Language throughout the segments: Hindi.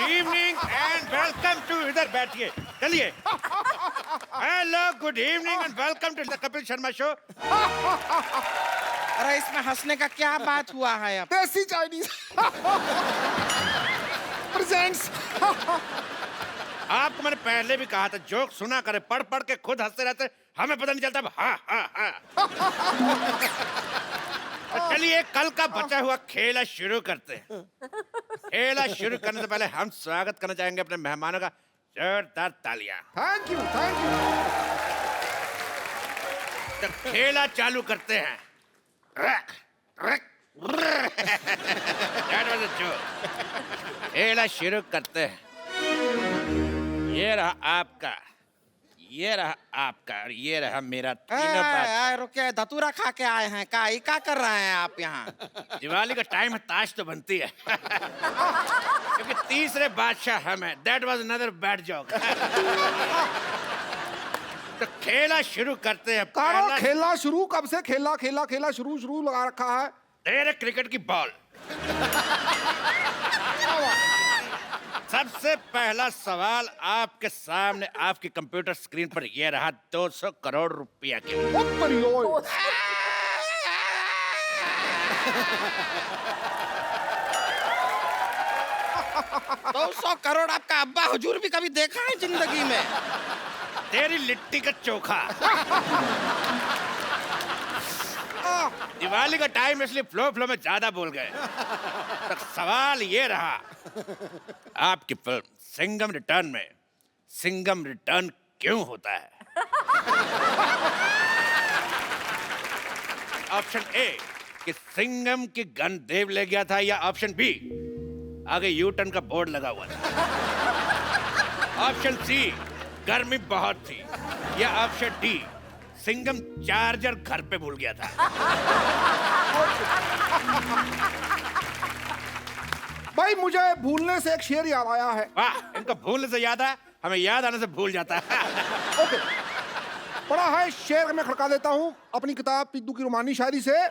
इवनिंग एंड वेलकम टू, इधर बैठिए, चलिए। Hello, good evening and welcome to the Kapil Sharma show. अरे इसमें हंसने का क्या बात हुआ है अब? देसी चाइनीज प्रेजेंट्स। आपको मैंने पहले भी कहा था जोक सुना करे, पढ़ पढ़ के खुद हंसते रहते, हमें पता नहीं चलता। हाँ हाँ हाँ। तो चलिए कल का बचा हुआ खेला शुरू करते हैं। खेला शुरू करने से पहले हम स्वागत करना चाहेंगे अपने मेहमानों का, जोरदार तालियां। Thank you thank you. तो खेला चालू करते हैं। That was a joke. खेला शुरू करते हैं। ये रहा आपका, ये रहा आपका और ये रहा मेरा तीनों बात। रुके, धतूरा खा के आए हैं क्या कर रहे हैं आप यहाँ? दिवाली का टाइम है, ताश तो बनती है। क्योंकि तीसरे बादशाह हम हैं। That was another bad joke. तो खेला शुरू करते हैं। कारो पहला खेला शुरू कब से? खेला खेला खेला शुरू शुरू लगा रखा है। तेरे क्रिकेट की बॉल। सबसे पहला सवाल आपके सामने, आपकी कंप्यूटर स्क्रीन पर ये रहा 200 करोड़ रुपया के लिए। 200 करोड़ आपका अब्बा हुजूर भी कभी देखा है जिंदगी में? तेरी लिट्टी का चोखा। दिवाली का टाइम इसलिए फ्लो फ्लो में ज्यादा बोल गए। तो सवाल ये रहा, आपकी फिल्म सिंघम रिटर्न में सिंघम रिटर्न क्यों होता है? ऑप्शन ए कि सिंघम की गन देव ले गया था, या ऑप्शन बी आगे यू टर्न का बोर्ड लगा हुआ था, ऑप्शन सी गर्मी बहुत थी, या ऑप्शन डी सिंघम चार्जर घर पे भूल गया था। भाई मुझे भूलने से एक शेर याद आया है। वाह, इनको भूलने से याद है, हमें याद आने से भूल जाता है। ओके, पढ़ा है शेर मैं खड़का देता हूँ अपनी किताब पिद्दू की रोमानी शायरी से।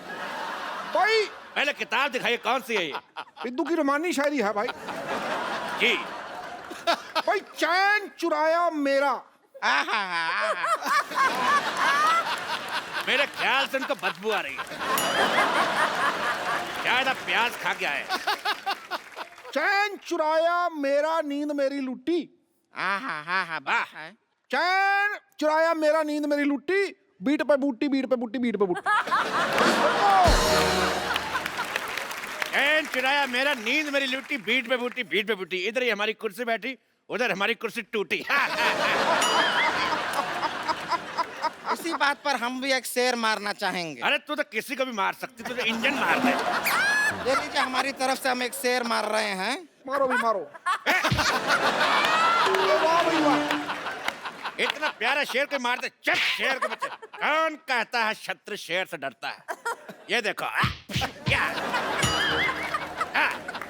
भाई पहले किताब दिखाइए, कौन सी है ये? पिद्दू की रोमानी शायरी है भाई। जी। भाई चैन चुराया मेरा। मेरे ख्याल से उनको बदबू आ रही है, शायद आप प्याज खा के आए। चैन चुराया मेरा नींद मेरी लुट्टी। वाह। चैन चुराया मेरा नींद मेरी लुट्टी, बीट पे बूटी बीट पे बूटी बीट पे बूटी। चैन चुराया मेरा नींद मेरी लुट्टी, बीट पे बूटी बीट पे बूटी। इधर ही हमारी कुर्सी बैठी, उधर हमारी कुर्सी टूटी। इसी बात पर हम भी एक शेर मारना चाहेंगे। अरे तू तो किसी को भी मार सकती, तू तो इंजन मार दे। ये लीजिए, हमारी तरफ से हम एक शेर मार रहे हैं। मारो भी मारो। वाह भाई वाह। इतना प्यारा शेर को मारते, चट शेर के बच्चे। कौन कहता है शत्रु शेर से डरता है? ये देखो,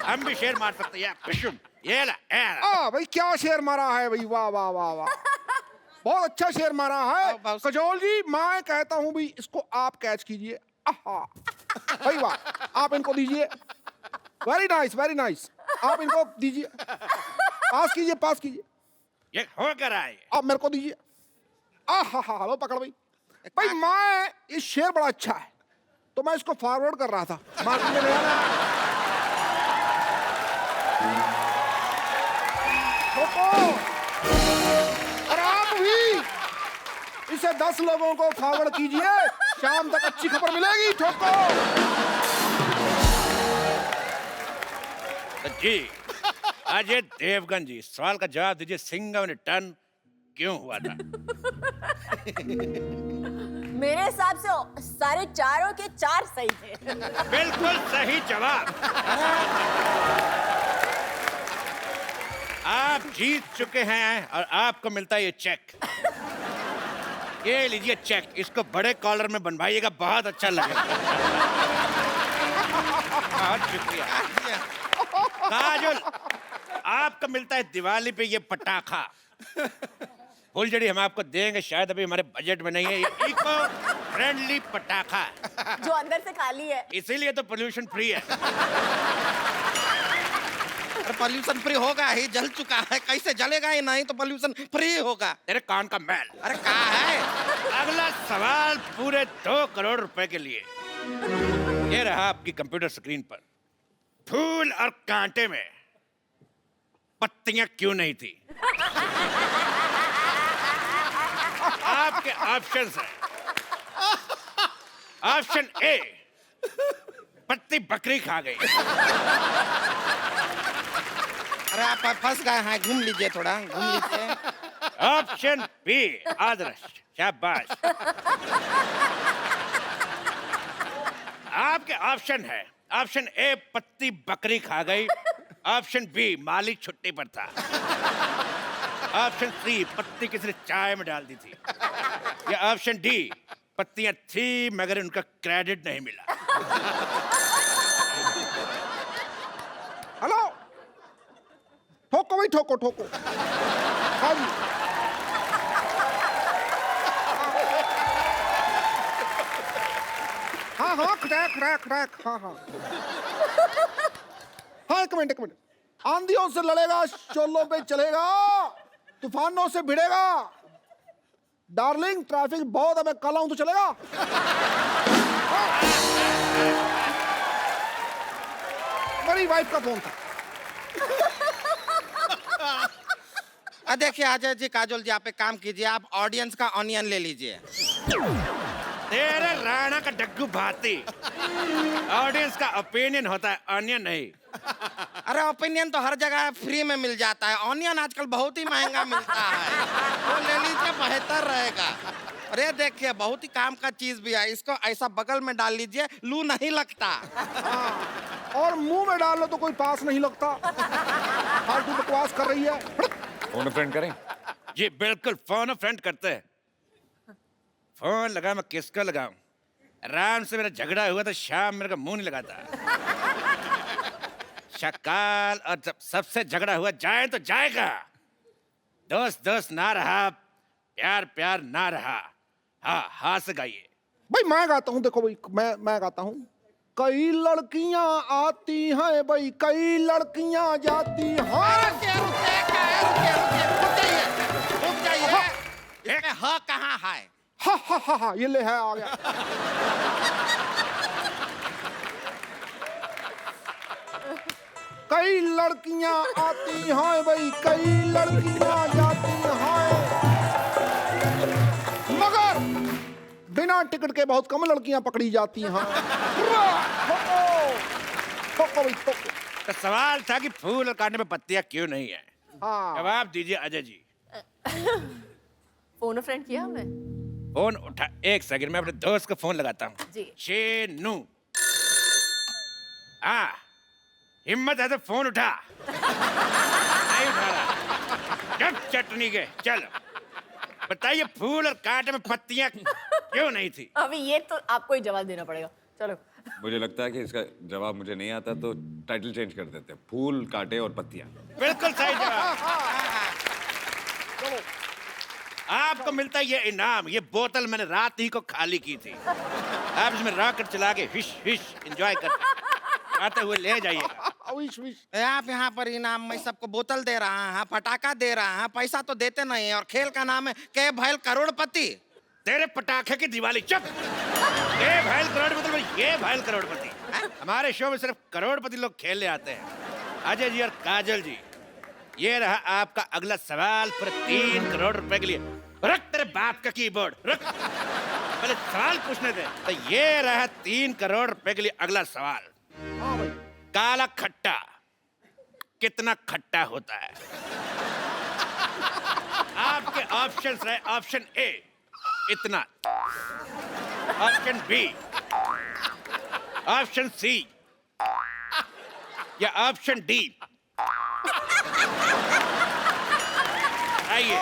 हम भी शेर मार सकते हैं। ये ला, भाई क्या शेर मारा है भाई, वाह वाह वाह वाह। बहुत अच्छा शेर मारा है कजोल जी। मैं कहता हूँ भी इसको आप कैच कीजिए। भाई वाह, आप इनको दीजिए। Very nice very nice. आप इनको दीजिए, पास कीजिए पास कीजिए। ये हो कर आए। आप मेरे को दीजिए। लो पकड़ भाई। भाई मैं, ये शेर बड़ा अच्छा है तो मैं इसको फॉरवर्ड कर रहा था मार्केट में ले आना। और आप भी इसे 10 लोगों को फॉरवर्ड कीजिए, शाम तक अच्छी खबर मिलेगी। ठोको। जी, अजय देवगन जी, सवाल का जवाब दीजिए, सिंघम रिटर्न क्यों हुआ था? मेरे हिसाब से सारे चारों के 4 सही थे। बिल्कुल सही जवाब। आप जीत चुके हैं और आपको मिलता है ये चेक। ये लीजिए चेक, इसको बड़े कॉलर में बनवाइएगा, बहुत अच्छा लगेगा। बहुत शुक्रिया। काजल, आपको मिलता है दिवाली पे ये पटाखा। फुलझड़ी हम आपको देंगे, शायद अभी हमारे बजट में नहीं है। ये इको फ्रेंडली पटाखा जो अंदर से खाली है, इसीलिए तो पोल्यूशन फ्री है। अरे पोल्यूशन फ्री होगा ही, जल चुका है, कैसे जलेगा ही नहीं तो पोल्यूशन फ्री होगा। तेरे कान का मैल। अरे कहा है? अगला सवाल पूरे 2 करोड़ रुपए के लिए। ये रहा आपकी कंप्यूटर स्क्रीन पर। फूल और कांटे में पत्तियां क्यों नहीं थी? आपके ऑप्शंस हैं। ऑप्शन ए, पत्ती बकरी खा गई। अरे आप फंस गए हैं, घूम लीजिए, थोड़ा घूम लीजिए। ऑप्शन बी, आदर्श, शाबाश। आपके ऑप्शन है, ऑप्शन ए पत्ती बकरी खा गई, ऑप्शन बी मालिक छुट्टी पर था, ऑप्शन सी पत्ती किसी ने चाय में डाल दी थी, या ऑप्शन डी पत्तियां थी मगर उनका क्रेडिट नहीं मिला। हेलो, ठोको भाई, ठोको ठोको। हाँ जी, हाँ हाँ, क्रैक क्रैक क्रैक, हाँ हाँ हाँ, एक मिनट एक मिनट। आंधियों से लड़ेगा, शोलों पे चलेगा, तूफानों से भिड़ेगा। डार्लिंग, ट्रैफिक बहुत है, मैं कल आऊं तो चलेगा? मेरी वाइफ का फोन था। देखिए अजय जी, काजोल जी, आप एक काम कीजिए, आप ऑडियंस का ऑनियन ले लीजिए। तेरे राणा का डग्गू भाती। ऑडियंस का ओपिनियन होता है, ऑनियन नहीं। अरे ओपिनियन तो हर जगह फ्री में मिल जाता है, ऑनियन आजकल बहुत ही महंगा मिलता है, वो ले लीजिए, बेहतर रहेगा। अरे देखिए, बहुत ही काम का चीज भी है, इसको ऐसा बगल में डाल लीजिए, लू नहीं लगता। और मुंह में डाल लो तो कोई पास नहीं लगता। फालतू बकवास कर रही है। फोन फ्रेंड करें? जी बिल्कुल, फोन फ्रेंड करते हैं। फोन लगा, मैं किसका लगाऊं? राम से मेरा झगड़ा हुआ तो शाम मेरे का मुंह नहीं लगाता। शकाल, और जब सबसे झगड़ा हुआ, जाए तो जाएगा। दोस्त दोस्त ना रहा, प्यार प्यार ना रहा। हाँ हाँ से गाइए। भाई मैं गाता हूँ, देखो भाई, मैं गाता हूँ। कई लड़कियां आती हैं भाई, कई लड़कियां जाती हैं। रुक जाइए, इसमें ह कहाँ है? हा हा हा हा, ये ले है, आ गया। कई लड़कियां आती हैं भाई, कई लड़कियां जाती हैं, मगर बिना टिकट के बहुत कम लड़कियां पकड़ी जाती हैं। ठोको भाई, ठोको। तो सवाल था कि फूल और कांटे में पत्तियां क्यों नहीं है? हाँ, जवाब दीजिए अजय जी। फोन फ्रेंड किया हमने। फोन उठा, एक सेकंड में अपने दोस्त को फोन लगाता हूँ। जी। शेनू, हाँ, हिम्मत है तो फोन उठा। नहीं उठा रहा। जब चटनी के, चलो बताइए, फूल और कांटे में पत्तियां क्यों नहीं थी? अभी ये तो आपको ही जवाब देना पड़ेगा। चलो। मुझे लगता है कि इसका जवाब मुझे नहीं आता, तो टाइटल चेंज कर देते हैं, फूल कांटे और पत्तियां। बिल्कुल सही जवाब। आपको मिलता है ये इनाम। ये बोतल मैंने रात ही को खाली की थी। आप इसमें रॉकेट चला के हिश हिश एंजॉय करते आते हुए ले जाइएगा। Wish wish. आप यहाँ पर इनाम में सबको बोतल दे रहा है, पटाखा दे रहा है, पैसा तो देते नहीं है, और खेल का नाम है के भैल करोड़पति। तेरे पटाखे की दिवाली, चुप। ये भैल करोड़पति, ये भैल करोड़पति। हमारे शो में सिर्फ करोड़पति लोग खेलने आते हैं। अजय जी और काजल जी, ये रहा आपका अगला सवाल पर 3 करोड़ रुपए के लिए। रख तेरे बाप का कीबोर्ड, रख। पहले सवाल पूछने दे। तो ये रहा 3 करोड़ रुपए के लिए अगला सवाल। काला खट्टा कितना खट्टा होता है? आपके ऑप्शंस है, ऑप्शन ए इतना, ऑप्शन बी, ऑप्शन सी, या ऑप्शन डी। आइए।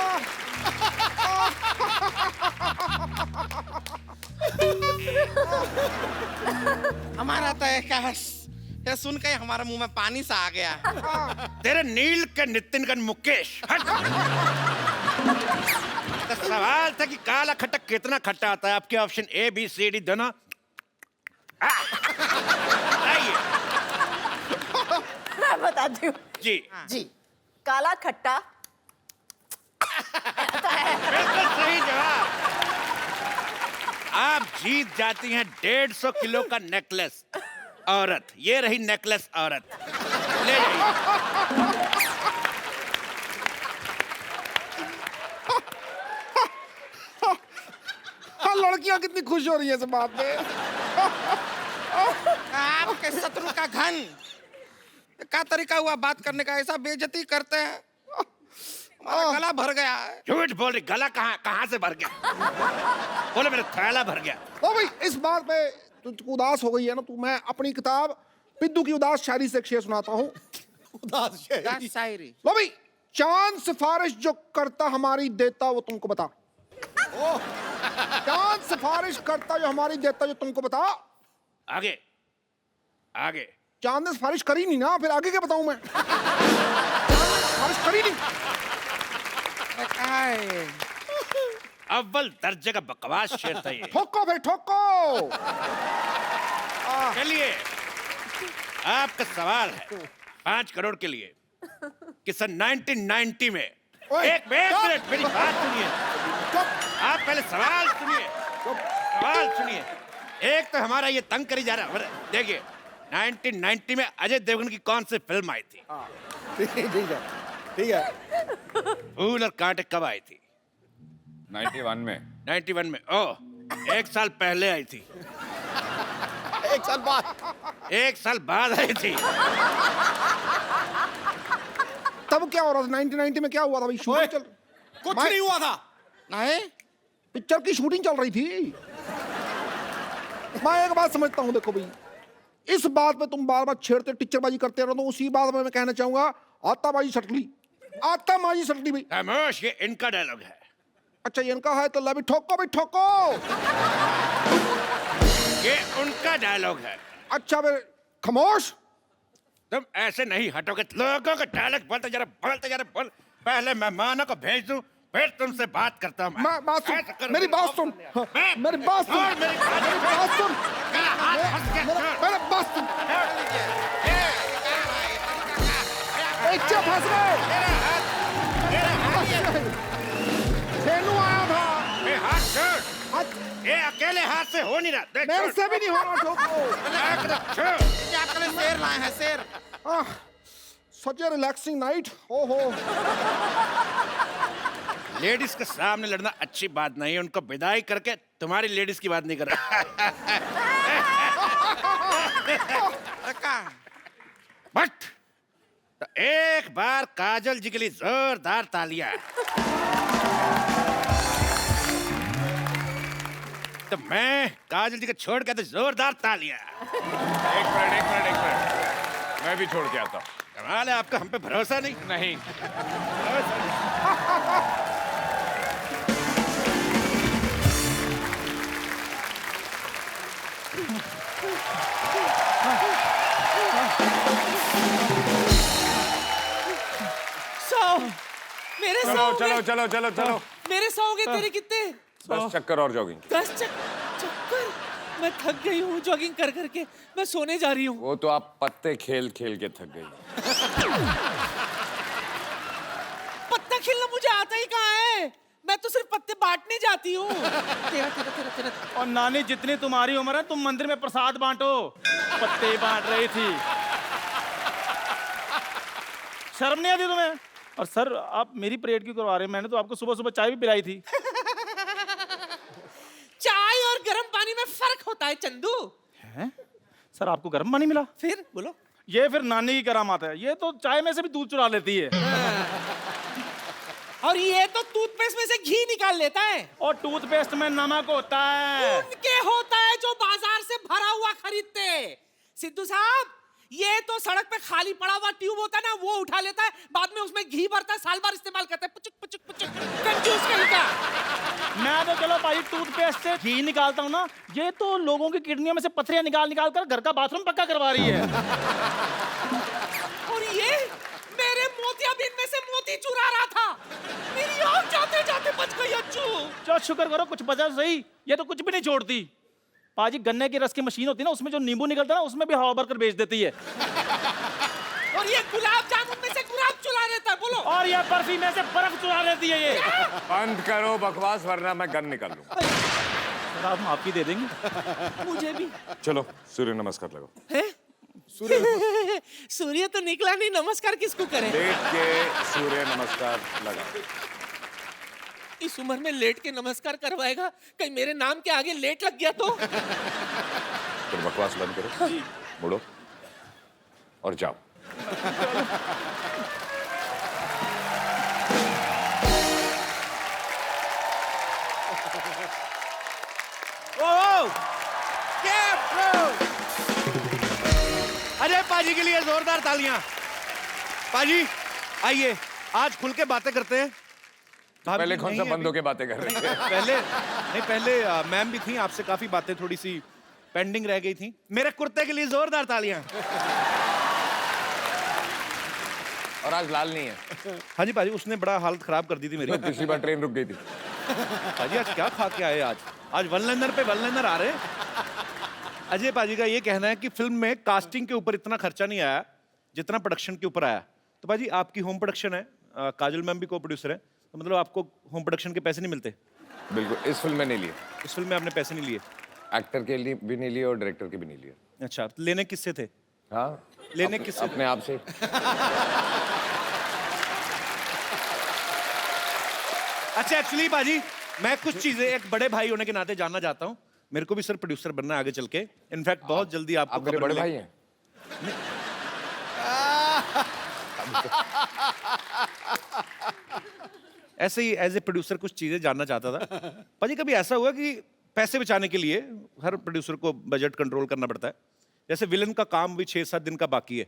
हमारा तो ये सुन के हमारे मुंह में पानी सा आ गया। तेरे नील के नितिन का मुकेश, हट। तो सवाल था कि काला खट्टा कितना खट्टा आता है? आपके option A B C D दोनों। आइए। मैं बताती हूँ जी जी। काला खट्टा बिल्कुल सही जवाब। आप जीत जाती हैं 150 किलो का नेकलेस औरत। ये रही नेकलेस औरत, ले जाइए। हाँ, लड़कियां कितनी खुश हो रही है इस बात में। आपके शत्रु का घन क्या तरीका हुआ बात करने का, ऐसा बेइज्जती करते हैं। हमारा गला भर गया है। झूठ बोल रही, गला कहाँ से भर गया? बोले मेरा थैला भर गया। ओ भाई, इस बात पे तू उदास हो गई है ना तू, मैं अपनी किताब पिद्दू की उदास शायरी से एक शेर सुनाता हूँ। उदास शायरी। लो भाई, चांद सिफारिश जो करता हमारी देता वो तुमको बता। चांद सिफारिश करता जो हमारी देता जो तुमको बता। आगे आगे। चांद ने सिफारिश करी नहीं ना, फिर आगे क्या बताऊं मैं? सिफारिश करी नहीं। अव्वल दर्जे का बकवास शेर था ये। ठोको भाई ठोको। चलिए, आपका सवाल है 5 करोड़ के लिए कि सन 1990 में एक मिनट मेरी बात सुनिए। आप पहले सवाल सुनिए, सवाल सुनिए। एक तो हमारा ये तंग करी जा रहा है। देखिए 1990 में अजय देवगन की कौन सी फिल्म आई थी? ठीक है। फूल और कांटे कब आई थी? 91 में। 91 में। ओह, 1 साल पहले आई थी। 1 साल बाद। 1 साल बाद आई थी। तब क्या हो रहा था 1990 में? क्या हुआ था भाई? शूटिंग चल कुछ नहीं हुआ था। नहीं, पिक्चर की शूटिंग चल रही थी। मैं एक बात समझता हूँ, देखो भाई, इस बात पे तुम बार बार छेड़ते टीचरबाजी करते रहो, तो उसी बात में मैं कहना चाहूंगा आताबाजी सटली, आताबाजी सटली भाई। खामोश, ये इनका डायलॉग है। अच्छा, ये इनका है तो ला भी ठोको भाई ठोको। ये उनका डायलॉग है। अच्छा फिर खामोश। तुम ऐसे नहीं हटोगे। लोगों का डायलॉग बोलते जरा बोल। पहले मेहमानों को भेज दूं, फिर तुमसे बात करता हूं। मैं बात सुन, ऐसा करो। मेरी बात सुन, हाँ, मेरी बात सुन, और मेरी बात सुन। मेरा हाथ फंस गया, छोड़। मेरी बात सुन। चुप फंस गए। छेनू आया था। ये हाथ छोड़। हाथ- ये अकेले हाथ से हो नहीं रहा। देख, मेरे छोड़। से भी नहीं हो रहा ठोको। छोड़। ये आपके लिए शेर लाए हैं, शेर। सच ए रिलैक्सिंग नाइट। ओहो, लेडीज के सामने लड़ना अच्छी बात नहीं है। उनको विदाई करके तुम्हारी लेडीज की बात नहीं कर रहा। बट तो एक बार काजल जी के लिए जोरदार तालियां। तो मैं काजल जी को छोड़ के तो जोरदार तालियां। एक मिनट। मैं भी छोड़ के आता हूँ। कमाल है, आपका हम पे भरोसा नहीं। नहीं। मेरे चलो। मेरे 100 हो गए, तेरे कितने? 10 चक्कर और जॉगिंग। 10 चक्कर। मैं थक गई हूँ जॉगिंग कर करके। मैं सोने जा रही हूँ। वो तो आप पत्ते खेल के थक गई। पत्ता खेलना मुझे आता ही कहाँ है? मैं तो सिर्फ पत्ते बांटने जाती हूँ। तेरा। और नानी, जितनी तुम्हारी उम्र है, तुम मंदिर में प्रसाद बांटो। पत्ते बांट रही थी। शर्म नहीं आती तुम्हें? और सर, आप मेरी परेड क्यों करवा रहे हैं? मैंने तो आपको सुबह सुबह चाय भी पिलाई थी। चाय और गर्म पानी में फर्क होता है चंदू। हैं? सर, आपको गर्म पानी मिला? फिर बोलो। ये फिर नानी की करामात है। ये तो चाय में से भी दूध चुरा लेती है। और ये तो टूथपेस्ट में से घी निकाल लेता है। और टूथपेस्ट में नमक होता है। उनके होता है जो बाजार से भरा हुआ खरीदते। सिद्धू साहब, ये तो सड़क पे खाली पड़ा हुआ ट्यूब होता है ना, वो उठा लेता है, बाद में उसमें घी भरता है, साल भर इस्तेमाल करता है। पुचुक कंजूस कहीं का। मैं तो चलो भाई टूथपेस्ट से घी निकालता हूँ ना, ये तो लोगों की किडनियों में से पथरियां निकाल कर घर का बाथरूम पक्का करवा रही है। और ये मेरे मोतियाबिंद में से मोती चुरा रहा था। मेरी आँख जाते जाते बच गई अच्छू। चलो शुक्र करो, कुछ बचा सही। ये तो कुछ भी नहीं छोड़ती। पाजी, गन्ने की रस की मशीन होती है ना, उसमें जो नींबू निकलता है ना, उसमें भी हवा भरकर बेच देती है। और ये गुलाब जामुन में से गुलाब चुरा लेता है, बोलो। और ये बर्फी में से बर्फ चुरा लेती है ये। बंद करो बकवास वरना मैं गन निकाल लूं। आप माफी दे देंगे? मुझे भी। चलो सूर्य नमस्कार लगाओ। हैं? सूर्य तो निकला नहीं, नमस्कार किसको करें? लेट के सूर्य नमस्कार लगाओ। इस उम्र में लेट के नमस्कार करवाएगा? कहीं मेरे नाम के आगे लेट लग गया तो? फिर बकवास बंद करो, मुड़ो और जाओ। अजय पाजी के लिए जोरदार तालियां। पाजी आइए, आज खुल के बातें करते हैं। पहले कौन सा बंदों के बातें कर रहे थे? पहले मैम भी थी, आपसे काफी बातें थोड़ी सी पेंडिंग रह गई थी। मेरे कुर्ते के लिए जोरदार तालियां। और आज लाल नहीं है। हाँ जी पाजी, उसने बड़ा हालत खराब कर दी थी मेरी। पिछली बार ट्रेन रुक गई थी। पाजी आज क्या खा के आए? आज वन लाइनर पे वन लाइनर आ रहे। अजय पाजी का ये कहना है कि फिल्म में कास्टिंग के ऊपर इतना खर्चा नहीं आया जितना प्रोडक्शन के ऊपर आया। तो पाजी आपकी होम प्रोडक्शन है, काजल मैम भी को प्रोड्यूसर है, तो मतलब आपको होम प्रोडक्शन के पैसे नहीं मिलते? बिल्कुल, इस फिल्म में नहीं लिए। इस फिल्म में आपने पैसे नहीं लिए? एक्टर के लिए भी नहीं लिए और डायरेक्टर के भी नहीं लिए। अच्छा, तो लेने किससे थे? हाँ, लेने किससे? अपने आप से। अच्छा एक्चुअली पाजी मैं कुछ चीजें एक बड़े भाई होने के नाते जानना चाहता हूँ। मेरे को भी सर प्रोड्यूसर बनना है आगे चल के। इनफैक्ट बहुत जल्दी आपको आप मेरे खबर बड़े भाई मिलेगी। हैं। ऐसे ही एज ए प्रोड्यूसर कुछ चीजें जानना चाहता था। पाजी कभी ऐसा हुआ कि पैसे बचाने के लिए हर प्रोड्यूसर को बजट कंट्रोल करना पड़ता है? जैसे विलन का काम भी 6-7 दिन का बाकी है,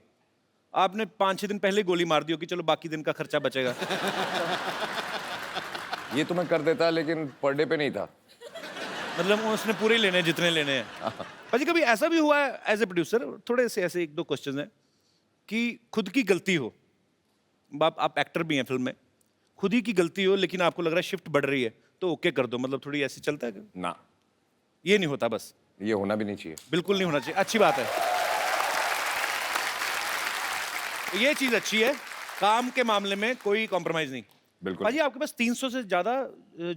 आपने 5-6 दिन पहले गोली मार दी हो कि चलो बाकी दिन का खर्चा बचेगा। ये तो मैं कर देता लेकिन पर डे पे नहीं था। मतलब उसने पूरे लेने हैं जितने लेने हैं। पाजी कभी ऐसा भी हुआ है एज ए प्रोड्यूसर, थोड़े से ऐसे 1-2 क्वेश्चन हैं, कि खुद की गलती हो, आप एक्टर भी हैं फिल्म में, खुद ही की गलती हो लेकिन आपको लग रहा है शिफ्ट बढ़ रही है तो ओके कर दो, मतलब थोड़ी ऐसी चलता है? ना, ये नहीं होता? बस ये होना भी नहीं चाहिए। बिल्कुल नहीं होना चाहिए। अच्छी बात है, तो ये चीज अच्छी है, काम के मामले में कोई कॉम्प्रोमाइज नहीं। बिल्कुल। पाजी आपके पास 300 से ज्यादा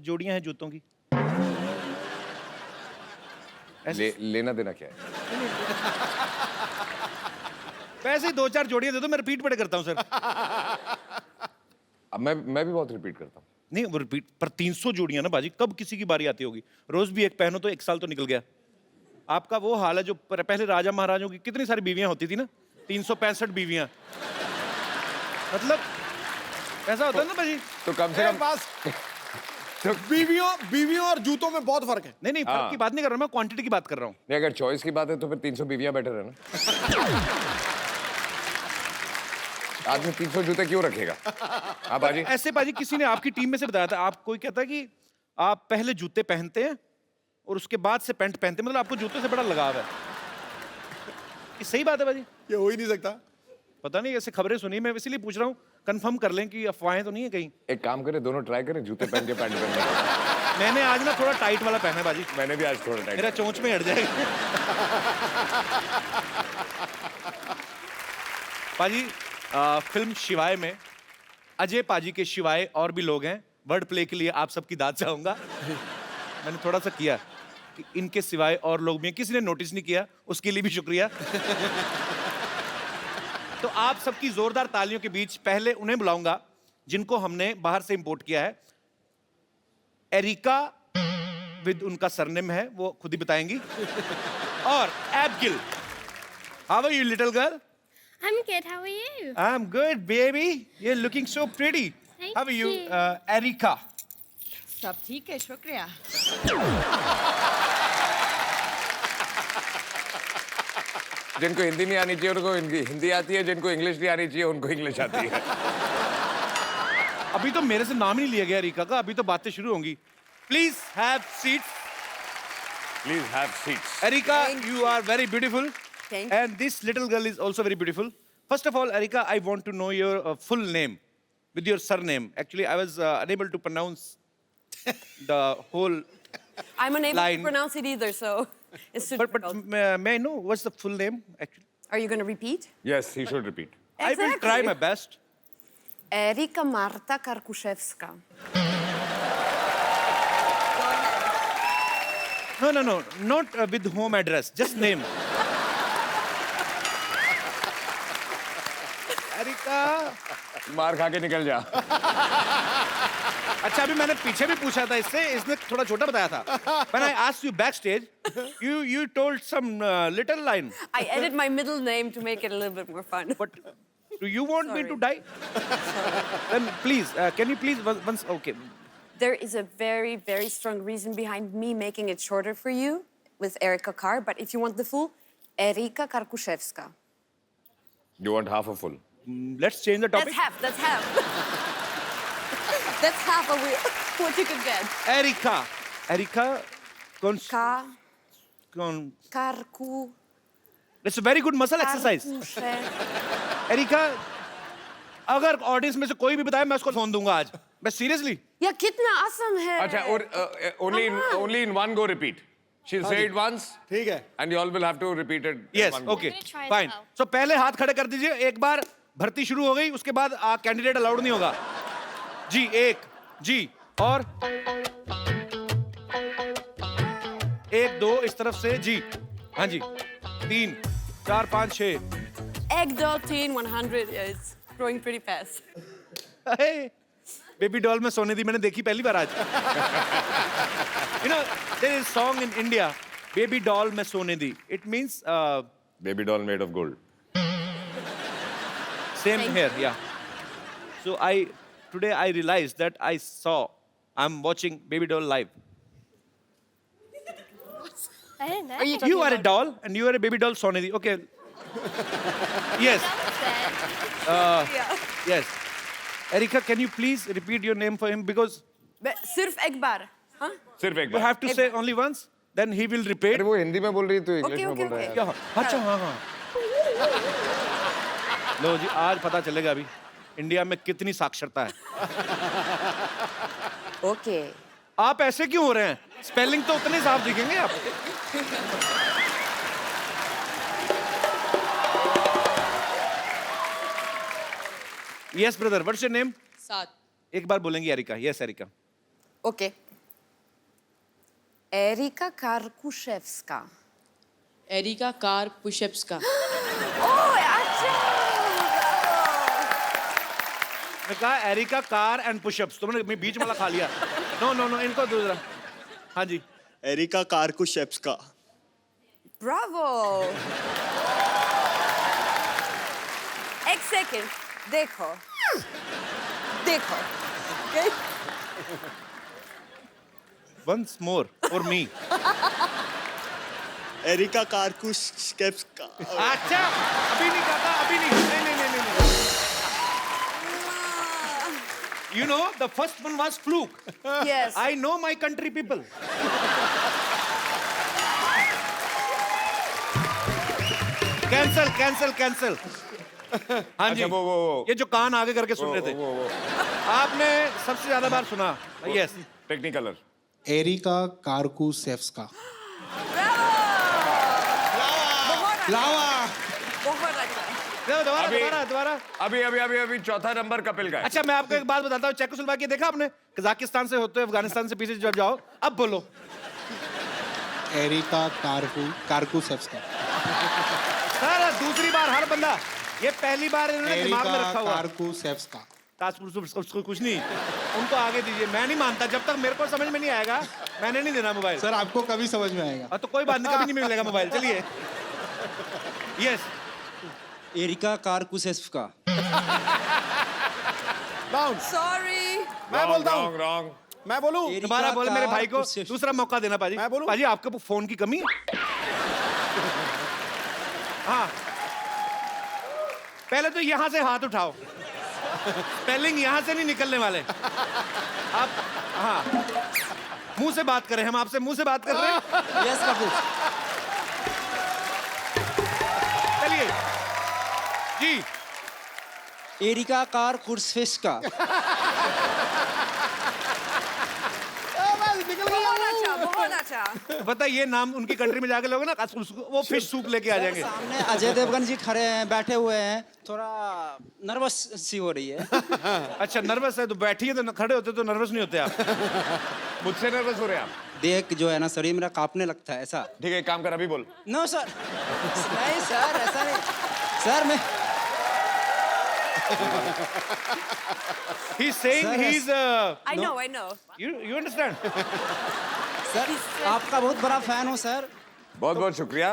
जोड़ियां हैं जूतों की। लेना देना क्या है? पैसे 2-4 जोड़ियां दे दो, मैं रिपीट बड़े करता हूँ सर। अब मैं भी बहुत रिपीट करता हूँ। नहीं वो रिपीट पर 300 जोड़ियां ना बाजी, कब किसी की बारी आती होगी? रोज भी एक पहनो तो 1 साल तो निकल गया। आपका वो हाल है जो पहले राजा महाराजों की कितनी सारी बीवियां होती थी ना, 365 बीवियां। मतलब ऐसा होता है ना बाजी। तो कम से कम बस बीवियों और जूतों में बहुत फर्क है। नहीं फर्क की बात नहीं कर रहा मैं, क्वांटिटी की बात कर रहा हूँ। नहीं, अगर चॉइस की बात है तो फिर 300 बीवियां बेटर है ना। आदमी 300 जूते क्यों रखेगा? हाँ बाजी। ऐसे बाजी किसी ने आपकी टीम में से बताया था, आप कोई कहता है कि आप पहले जूते पहनते हैं और उसके बाद से पैंट पहनते हैं, मतलब आपको जूतों से बड़ा लगाव है। ये सही बात है बाजी? ये हो ही नहीं सकता। पता नहीं, ऐसे खबरें सुनी, मैं इसीलिए पूछ रहा हूँ, कंफर्म कर लें कि अफवाहें तो नहीं है कहीं। एक काम करें, दोनों ट्राई करें, जूते पहन के पैंट पहन के। मैंने आज ना थोड़ा टाइट वाला पहना है बाजी। मैंने भी आज थोड़ा टाइट। मेरा चोंच में हट जाएगा। पाजी फिल्म शिवाय में अजय पाजी के शिवाय और भी लोग हैं। वर्ड प्ले के लिए आप सबकी दाद चाहूंगा। मैंने थोड़ा सा किया कि इनके सिवाय और लोग भी हैं, किसी ने नोटिस नहीं किया, उसके लिए भी शुक्रिया। तो आप सबकी जोरदार तालियों के बीच पहले उन्हें बुलाऊंगा जिनको हमने बाहर से इंपोर्ट किया है। एरिका विद उनका सरनेम है, वो खुद ही बताएंगी। और Abigail. How are you little girl? I'm good. How are you? I'm good, baby. You're looking so pretty. Thank How are you, you. Erika? सब ठीक है, शुक्रिया। जिनको हिंदी नहीं आनी चाहिए उनको हिंदी आती है, जिनको इंग्लिश नहीं आनी चाहिए उनको इंग्लिश आती है। अभी तो मेरे से नाम ही नहीं लिया गया एरिका का, अभी तो बातें शुरू होंगी। Please have seats. Please have seats. Erika, you are very beautiful. Thank And this little girl is also very beautiful. First of all, Erika, I want to know your full name with your surname. Actually, I was unable to pronounce the whole I'm unable line. to pronounce it either, so it's too But difficult. may I know what's the full name actually? Are you going to repeat? Yes, he should repeat. I will try my best. Erika Marta Karkuszewska. No, not with home address, just name. Erika. मार खा के निकल जा. अच्छा, अभी मैंने पीछे भी पूछा था इससे, इसने थोड़ा छोटा बताया था. When I asked you backstage, you told some little line. I added my middle name to make it a little bit more fun. But do you want me to die? Then please, can you please once? Okay. There is a very, very strong reason behind me making it shorter for you with Erika Kar, but if you want the full, Erika Karkuszewska. You want half a full? Let's change the topic. That's half. That's half of what you could get. Erika, Karku. It's a very good muscle exercise. Erika, अगर ऑडियंस में से कोई भी बताए मैं उसको फोन दूंगा आज. मैं सीरियसली. या कितना आसान है. अच्छा, और only in one go repeat. She'll say it once. ठीक है. And you all will have to repeat it. Yes, in one go. okay, We'll try it fine. now. So पहले हाथ खड़े कर दीजिए. एक बार भर्ती शुरू हो गई, उसके बाद कैंडिडेट अलाउड नहीं होगा. जी, एक, जी, और एक, दो, इस तरफ से, जी, हाँ जी, 3, 4, 5, 6. Egg doll teen 100 is growing pretty fast. Baby doll में सोने दी मैंने देखी पहली बार आज. You know, there is song in India, baby doll में सोने दी. It means Baby doll made of gold. same here, yeah. So today I realized that I'm watching Baby Doll live. I didn't know. You are a doll and you are a baby doll, Sonidhi. Okay. Yes. Yes. Erika, can you please repeat your name for him because सिर्फ एक बार. हाँ? सिर्फ एक you bar. have to say only once, then he will repeat. अरे वो हिंदी में बोल रही तू इंग्लिश में बोल रहा है. क्या? अच्छा, हाँ. लो जी, आज पता चलेगा अभी इंडिया में कितनी साक्षरता है. Okay. आप ऐसे क्यों हो रहे हैं? स्पेलिंग तो उतने साफ दिखेंगे आप. Yes, brother. What's your name? सात. एक बार बोलेंगी Erika. Yes, Erika. Okay. Erika Karkuszewska. Erika Karkuszewska. Oh, अच्छा. मैं कहा एरिका कार एंड पुशअप्स. तुमने मैं बीच वाला खा लिया. नो, इनको दूसरा. हाँ जी. Erica Karkuszewska. Bravo. एक सेकंड. देखो. Okay? Once more for me. Erica Karkuszewska. अच्छा, अभी नहीं कहता, अभी नहीं. नहीं. You know, the first one was fluke. Yes. I know my country people. Cancel. हाँ जी. अच्छा, वो. ये जो कान आगे करके सुन रहे थे. वो. आपने सबसे ज्यादा बार सुना. Yes. टेक्निकलर. एरिका कार्कुशेव्स्का. लावा. बहुत अच्छा. दोबारा. अभी चौथा नंबर कपिल का है. अच्छा, मैं आपको एक बात बताता हूँ. चेकोस्लोवाकिया देखा आपने? कजाकिस्तान से होते हुए अफगानिस्तान से पीछे जब जाओ. अब बोलो. एरिका कार्कुशेव्स्का. सर, दूसरी बार हर बंदा. ये पहली बार इन्होंने दिमाग में रखा हुआ. कार्कुशेव्स्का. कुछ नहीं. उनको आगे दीजिए. मैं नहीं मानता जब तक मेरे को समझ में नहीं आएगा. मैंने नहीं देना मोबाइल. सर आपको कभी समझ में आएगा. तो कोई बात नहीं, कभी नहीं मिलेगा मोबाइल. चलिए. यस. एरिका कार्कुशेव्स्का. Sorry. मैं बोलता हूँ. Wrong. मैं बोलूँ. दोबारा बोले मेरे भाई को. दूसरा मौका देना पाजी. मैं बोलूं? पाजी, आपके फोन की कमी है. हाँ, पहले तो यहाँ से हाथ उठाओ. स्पेलिंग यहाँ से नहीं निकलने वाले. आप हाँ, मुंह से बात करें. हम आपसे मुंह से बात कर रहे हैं. यस कपूर. चलिए जी. एरिका कार्कुशेव्स्का. बहुत अच्छा. अच्छा पता है, ये नाम उनकी कंट्री में जाके लोग ना वो फिश सूप लेके आ जाएंगे। सामने अजय देवगन जी खड़े हैं, बैठे हुए हैं, थोड़ा नर्वस सी हो रही है। अच्छा नर्वस है तो बैठिए, तो खड़े होते तो नर्वस नहीं होते आप। मुझसे नर्वस हो रहे हैं आप? देख जो है ना शरीर मेरा कांपने लगता है ऐसा। ठीक है, एक काम कर, अभी बोल। नो सर, नहीं सर, ऐसा नहीं सर। मैं He's saying Sir, he's I know you understand? Sir आपका बहुत बड़ा फैन हूँ सर। बहुत बहुत शुक्रिया,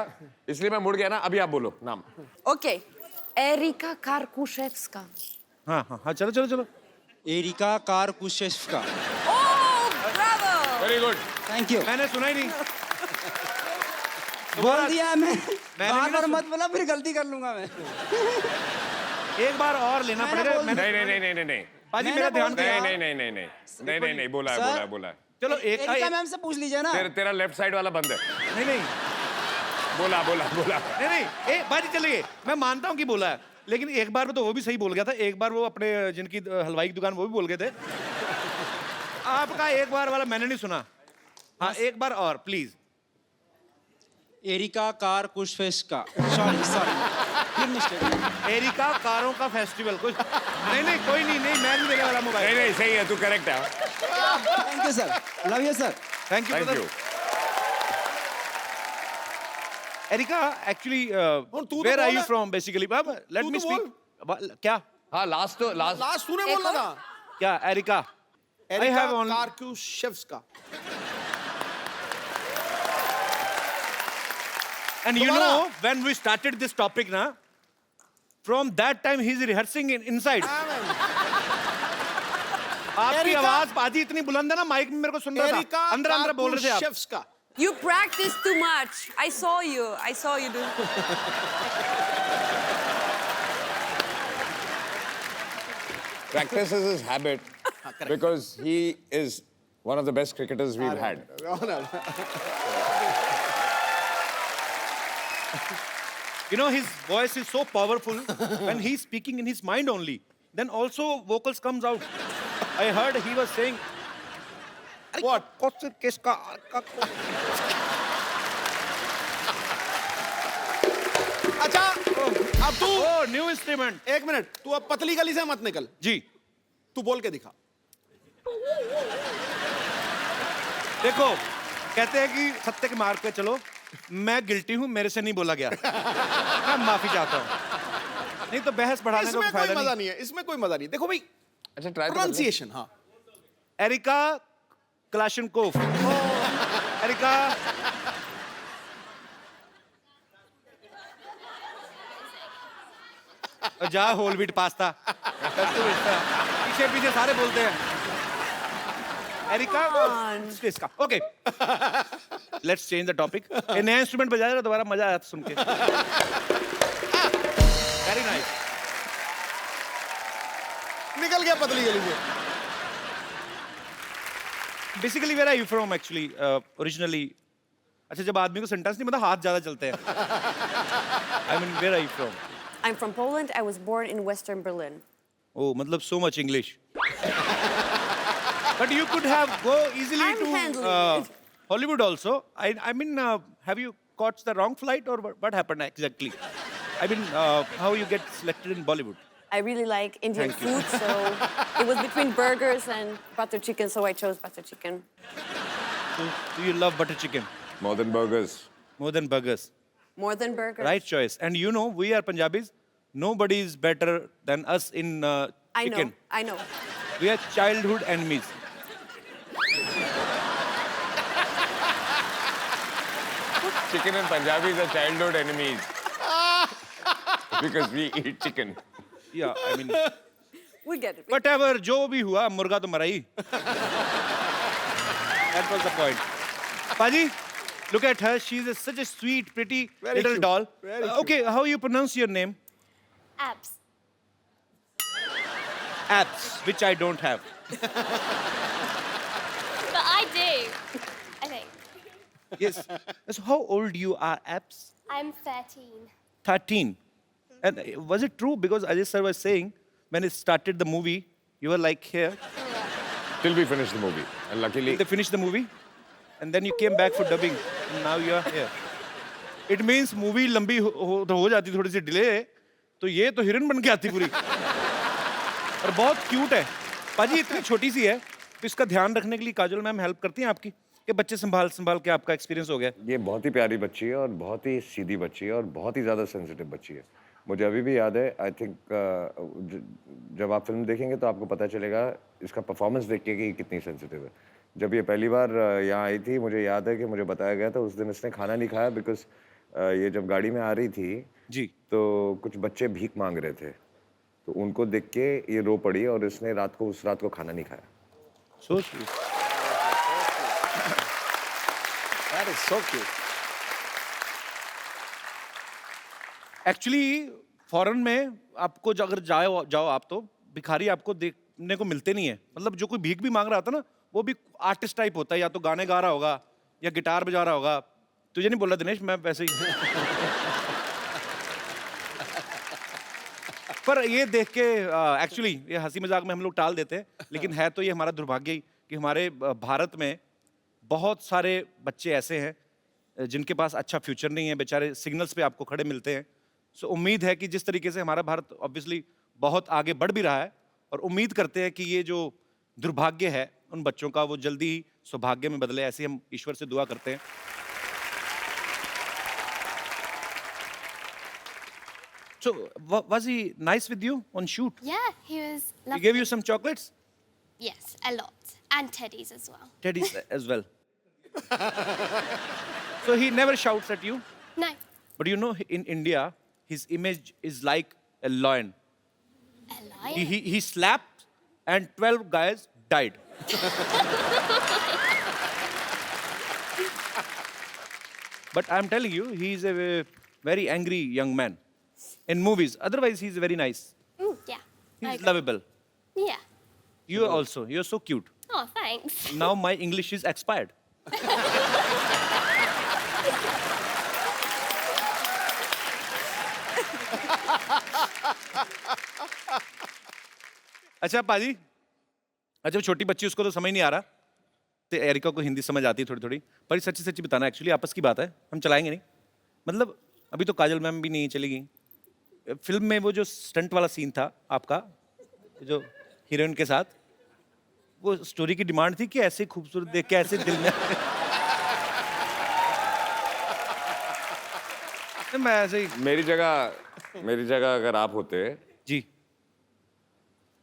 इसलिए मैं मुड़ गया ना। अभी आप बोलो नाम। Okay, Erika Karkushevska. हाँ चलो चलो चलो। Erica Karkuszewska. Oh, bravo! Very good. Thank you. मैंने सुना ही नहीं। बोल दिया मैं। मैंने बार भी ना बार मत बोला, फिर गलती कर लूंगा मैं। एक बार और लेना मैंने पड़ेगा। बोल नहीं नहीं नहीं नहीं नहीं पाजी मैंने मेरा ध्यान बोल दे। दिया। नहीं नहीं नहीं नहीं नहीं नहीं नहीं बोला है, सर। बोला है, बोला है। चलो एक एरिका मैम से पूछ लीजिए ना। तेरा लेफ्ट साइड वाला बंद है। नहीं नहीं बोला बोला बोला। नहीं नहीं बाजी चलिए, मैं मानता हूँ कि बोला है, लेकिन एक बार में तो वो भी सही बोल गया था। एक बार वो अपने जिनकी हलवाई की दुकान वो भी बोल गए थे। आपका एक बार वाला मैंने नहीं सुना। हाँ एक बार और प्लीज। एरिका कारकुशेव्स्का। सॉरी फिर मिस्टेक। एरिका कारों का फेस्टिवल कुछ नहीं नहीं कोई नहीं मैं नहीं देने वाला नहीं मोबाइल। नहीं सही है, तू करेक्ट है। Thank you sir, love you sir. Thank you thank you. Erica actually where are you from basically? Let me speak. क्या हाँ लास्ट लास्ट तूने बोला था। क्या Erica? I have only Karkuszewska. And you know, when we started this topic, na, from that time he's rehearsing inside. आपकी आवाज पाजी इतनी बुलंद है ना, माइक में मेरे को सुन रहा था। अंदर अंदर बोल रहे थे आप। कारकुशेव्स्का। You practice too much. I saw you do. practice is his habit because he is one of the best cricketers we've had. You know, his voice is so powerful when he's speaking in his mind only. Then also vocals comes out. I heard he was saying, What? अच्छा अब तू oh, new instrument. एक मिनट, तू अब पतली गली से मत निकल, जी तू बोल के दिखा। देखो, कहते हैं कि सत्य के मार्ग पे चलो। मैं गिल्टी हूँ, मेरे से नहीं बोला गया। मैं माफी चाहता हूँ। नहीं तो बहस बढ़ाने का इसमें कोई फायदा मजा नहीं। नहीं है, इसमें कोई मजा नहीं। देखो भाई, अच्छा ट्राई प्रोनाउंसिएशन। हाँ एरिका क्लाशनकोफ। एरिका जा होल व्हीट पास्ता। पीछे पीछे सारे बोलते हैं एरिका इसका। Okay let's change the topic. ये नया इंस्ट्रूमेंट बजाएगा दोबारा मजा आया सुन के। Very nice. निकल गया पतली गली से। Basically where are you from actually originally? अच्छा जब आदमी को सेंटेंस नहीं मतलब हाथ ज्यादा चलते हैं। I mean where are you from? I'm from Poland. I was born in Western Berlin. Oh, मतलब so much English. But you could have go easily I'm to handling it. Hollywood also. I mean, have you caught the wrong flight or what happened exactly? I mean, how you get selected in Bollywood? I really like Indian Thank you. food, so it was between burgers and butter chicken, so I chose butter chicken. So, do you love butter chicken More than burgers. more than burgers? More than burgers. Right choice. And you know, we are Punjabis. Nobody is better than us in chicken. I know. We are childhood enemies. Chicken and Punjabis are childhood enemies. Because we eat chicken. Yeah, I mean, We get it. whatever, जो भी हुआ, मुर्गा तो मरा ही. That was the point. Paji, look at her. She's such a sweet, pretty Very little cute. doll. Very Okay, how you pronounce your name? Abs. Abs, which I don't have. But I do, I think. Yes. So how old you are, Abs? I'm 13. 13. And was it true? Because Ajay sir was saying, when it started the movie, you were like here. Till we finish the movie. And luckily, They finished the movie. and then you came back for dubbing. And now you are here. It means movie लंबी हो जाती थोड़ी सी डिले, तो ये तो हीरोइन बन के आती पूरी। और बहुत क्यूट है। पाजी इतनी छोटी सी है, तो इसका ध्यान रखने के लिए काजल मैम हेल्प करती हैं आपकी? ये बच्चे संभाल के आपका एक्सपीरियंस हो गया? ये बहुत ही प्यारी बच्ची है और बहुत ही सीधी बच्ची है और बहुत ही ज़्यादा सेंसिटिव बच्ची है। मुझे अभी भी याद है, आई थिंक जब आप फिल्म देखेंगे तो आपको पता चलेगा इसका परफॉर्मेंस देख के कि कितनी सेंसिटिव है। जब ये पहली बार यहाँ आई थी, मुझे याद है कि मुझे बताया गया था उस दिन इसने खाना नहीं खाया बिकॉज ये जब गाड़ी में आ रही थी जी, तो कुछ बच्चे भीख मांग रहे थे, तो उनको देख के ये रो पड़ी और इसने उस रात को खाना नहीं खाया। So sweet. That is so cute. Actually foreign में आपको अगर जाओ आप, तो भिखारी आपको देखने को मिलते नहीं है। मतलब जो कोई भीख भी मांग रहा था ना, वो भी आर्टिस्ट टाइप होता है, या तो गाने गा रहा होगा या गिटार बजा रहा होगा। तुझे नहीं बोल रहा दिनेश, मैं वैसे ही। पर ये देख के एक्चुअली ये हंसी मजाक में हम लोग टाल देते हैं, लेकिन है तो ये हमारा दुर्भाग्य ही कि हमारे भारत में बहुत सारे बच्चे ऐसे हैं जिनके पास अच्छा फ्यूचर नहीं है, बेचारे सिग्नल्स पे आपको खड़े मिलते हैं। सो उम्मीद है कि जिस तरीके से हमारा भारत ऑब्वियसली बहुत आगे बढ़ भी रहा है, और उम्मीद करते हैं कि ये जो दुर्भाग्य है उन बच्चों का, वो जल्दी ही सौभाग्य में बदले। ऐसे हम ईश्वर से दुआ करते हैं। So, was he nice with you on shoot? Yeah, he was He lovely. gave you some chocolates? Yes, a lot. And teddies as well. Teddies as well. So he never shouts at you? No. But you know, in India, his image is like a lion. A lion? He slapped and 12 guys died. But I'm telling you, he's a very angry young man. In movies. Otherwise, he's very nice. Yeah. I He's agree. lovable. Yeah. You also. You're so cute. Oh, thanks. Now my English is expired. अच्छा पाजी, अच्छा छोटी बच्ची, उसको तो समझ नहीं आ रहा, तो एरिका को हिंदी समझ आती है थोड़ी थोड़ी। पर सच्ची सच्ची बताना, एक्चुअली आपस की बात है, हम चलाएंगे नहीं। मतलब अभी तो काजल मैम भी नहीं चली गई। फिल्म में वो जो स्टंट वाला सीन था आपका, जो हीरोइन के साथ, वो स्टोरी की डिमांड थी कि ऐसे खूबसूरत देख के ऐसे दिल में मैं ऐसे ही। मेरी जगह अगर आप होते जी,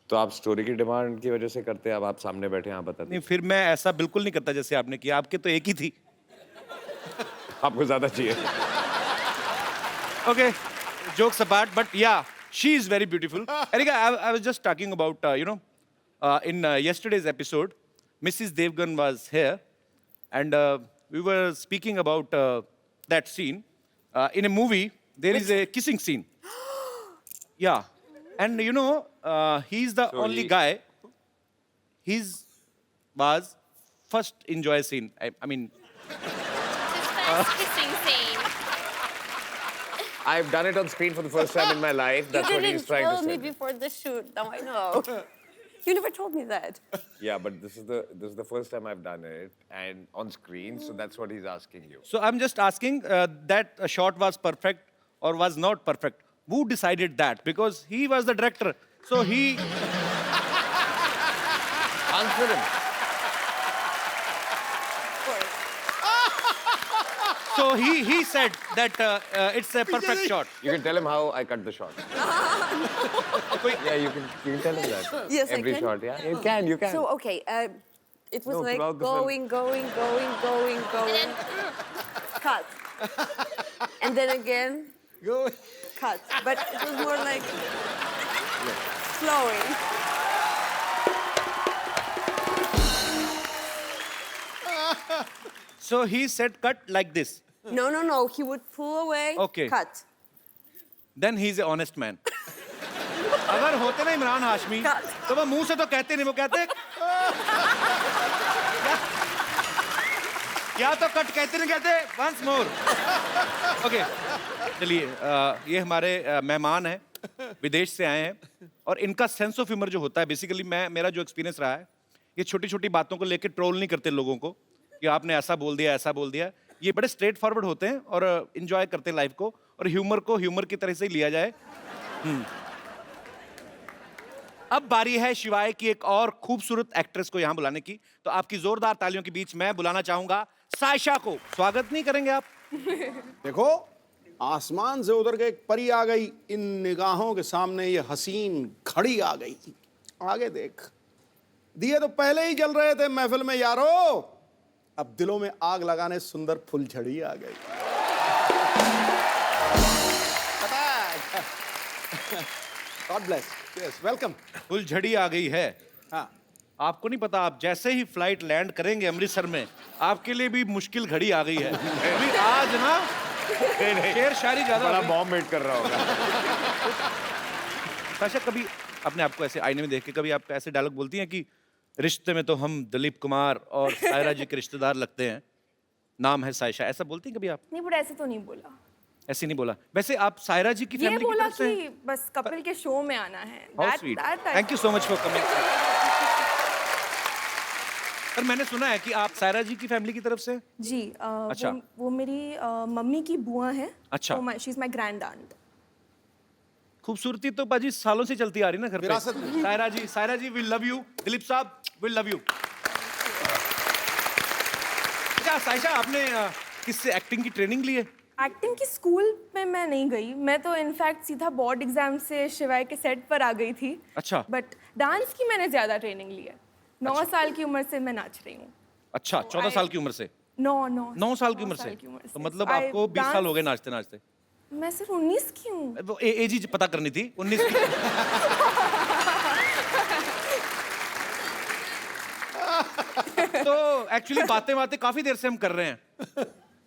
तो आप स्टोरी की डिमांड की वजह से करते। अब आप सामने बैठे हैं, आप बताते। नहीं, फिर मैं ऐसा बिल्कुल नहीं करता जैसे आपने किया। आपके तो एक ही थी। आपको ज्यादा चाहिए। Okay, jokes apart, but yeah, she is very beautiful. Erika, I was just talking about, in yesterday's episode, Mrs. Devgan was here, and we were speaking about that scene. In a movie, there is a kissing scene. Yeah, and he's the only guy. His was first enjoy scene. I mean, His first kissing scene. I've done it on screen for the first time in my life. That's You what he's didn't trying to tell me say. before the shoot. Now I know. You never told me that. Yeah, but this is the first time I've done it and on screen, so that's what he's asking you. so I'm just asking that a shot was perfect or was not perfect. Who decided that? Because he was the director, so he. Answer him. So he said that it's a perfect shot. You can tell him how I cut the shot. Yeah, you can tell him that. Yes, I Every can. shot, yeah. You can. So, okay, it was No, like throughout the film. going. Cut. And then again, cut. But it was more like flowing. So he said cut like this. No. He would pull away, Okay. cut. Then he's an honest man. अगर होते ना इमरान हाशमी, तो वो मुंह से तो कहते नहीं, वो कहते या तो कट कहते नहीं, कहते once more. Okay. चलिए, ये हमारे मेहमान हैं, विदेश से आए हैं, और इनका सेंस ऑफ ह्यूमर जो होता है, बेसिकली मेरा जो एक्सपीरियंस रहा है, ये छोटी छोटी बातों को लेकर ट्रोल नहीं करते लोगों को, कि आपने ऐसा बोल दिया, ऐसा बोल दिया। ये बड़े स्ट्रेट फॉरवर्ड होते हैं और एंजॉय करते हैं लाइफ को, और ह्यूमर को ह्यूमर की तरह से ही लिया जाए। अब बारी है शिवाय की एक और खूबसूरत एक्ट्रेस को यहाँ बुलाने की। तो आपकी जोरदार तालियों के बीच मैं बुलाना चाहूंगा सायशा को। स्वागत नहीं करेंगे आप? देखो, आसमान से उतर के एक परी आ गई, इन निगाहों के सामने ये हसीन घड़ी आ गई। आगे देख, दिए तो पहले ही जल रहे थे महफिल में यारो, अब दिलों में आग लगाने सुंदर फुलझड़ी आ गई। God bless. Yes, welcome. फुलझड़ी आ गई है। हाँ, आपको नहीं पता, आप जैसे ही फ्लाइट लैंड करेंगे अमृतसर में, आपके लिए भी मुश्किल घड़ी आ गई है। अभी आज ना शेर शायरी ज्यादा बड़ा बॉम्ब वेट कर रहा होगा। सायशा, कभी अपने आप को ऐसे आईने में देख के कभी आप ऐसे डायलॉग बोलती हैं कि रिश्ते में तो हम दिलीप कुमार और सायरा जी के रिश्तेदार लगते हैं, नाम है सायशा, ऐसा बोलती हैं कभी आप? नहीं, बट ऐसे तो नहीं बोला। ऐसे नहीं बोला। वैसे आप सायरा जी की ये फैमिली की बोला तरफ से? कि बस कपिल के शो में आना है। How sweet, thank you so much for coming. पर मैंने सुना है कि आप सायरा जी की फैमिली की तरफ से? जी, अच्छा। वो मेरी मम्मी की बुआ है। अच्छा। She is my grand aunt. खूबसूरती तो पाजी सालों से चलती आ रही ना घर पे। विरासत में। सायरा जी वी लव यू। दिलीप साहब वी लव यू। अच्छा सायशा, आपने किससे एक्टिंग की ट्रेनिंग ली है? एक्टिंग की स्कूल में मैं नहीं गई, मैं तो इनफैक्ट सीधा बोर्ड एग्जाम से शिवाय के सेट पर आ गई थी। अच्छा। बट डांस की मैंने ज्यादा ट्रेनिंग ली है। 9 साल की उम्र से मैं नाच रही हूँ। अच्छा, 14 साल की उम्र से? 9 साल की उम्र से? तो मतलब आपको 20 साल हो गए नाचते नाचते? मैं सिर्फ 19 की हूँ। वो एज ही पता करनी थी, 19 की। तो एक्चुअली बातें बातें काफी देर से हम कर रहे हैं।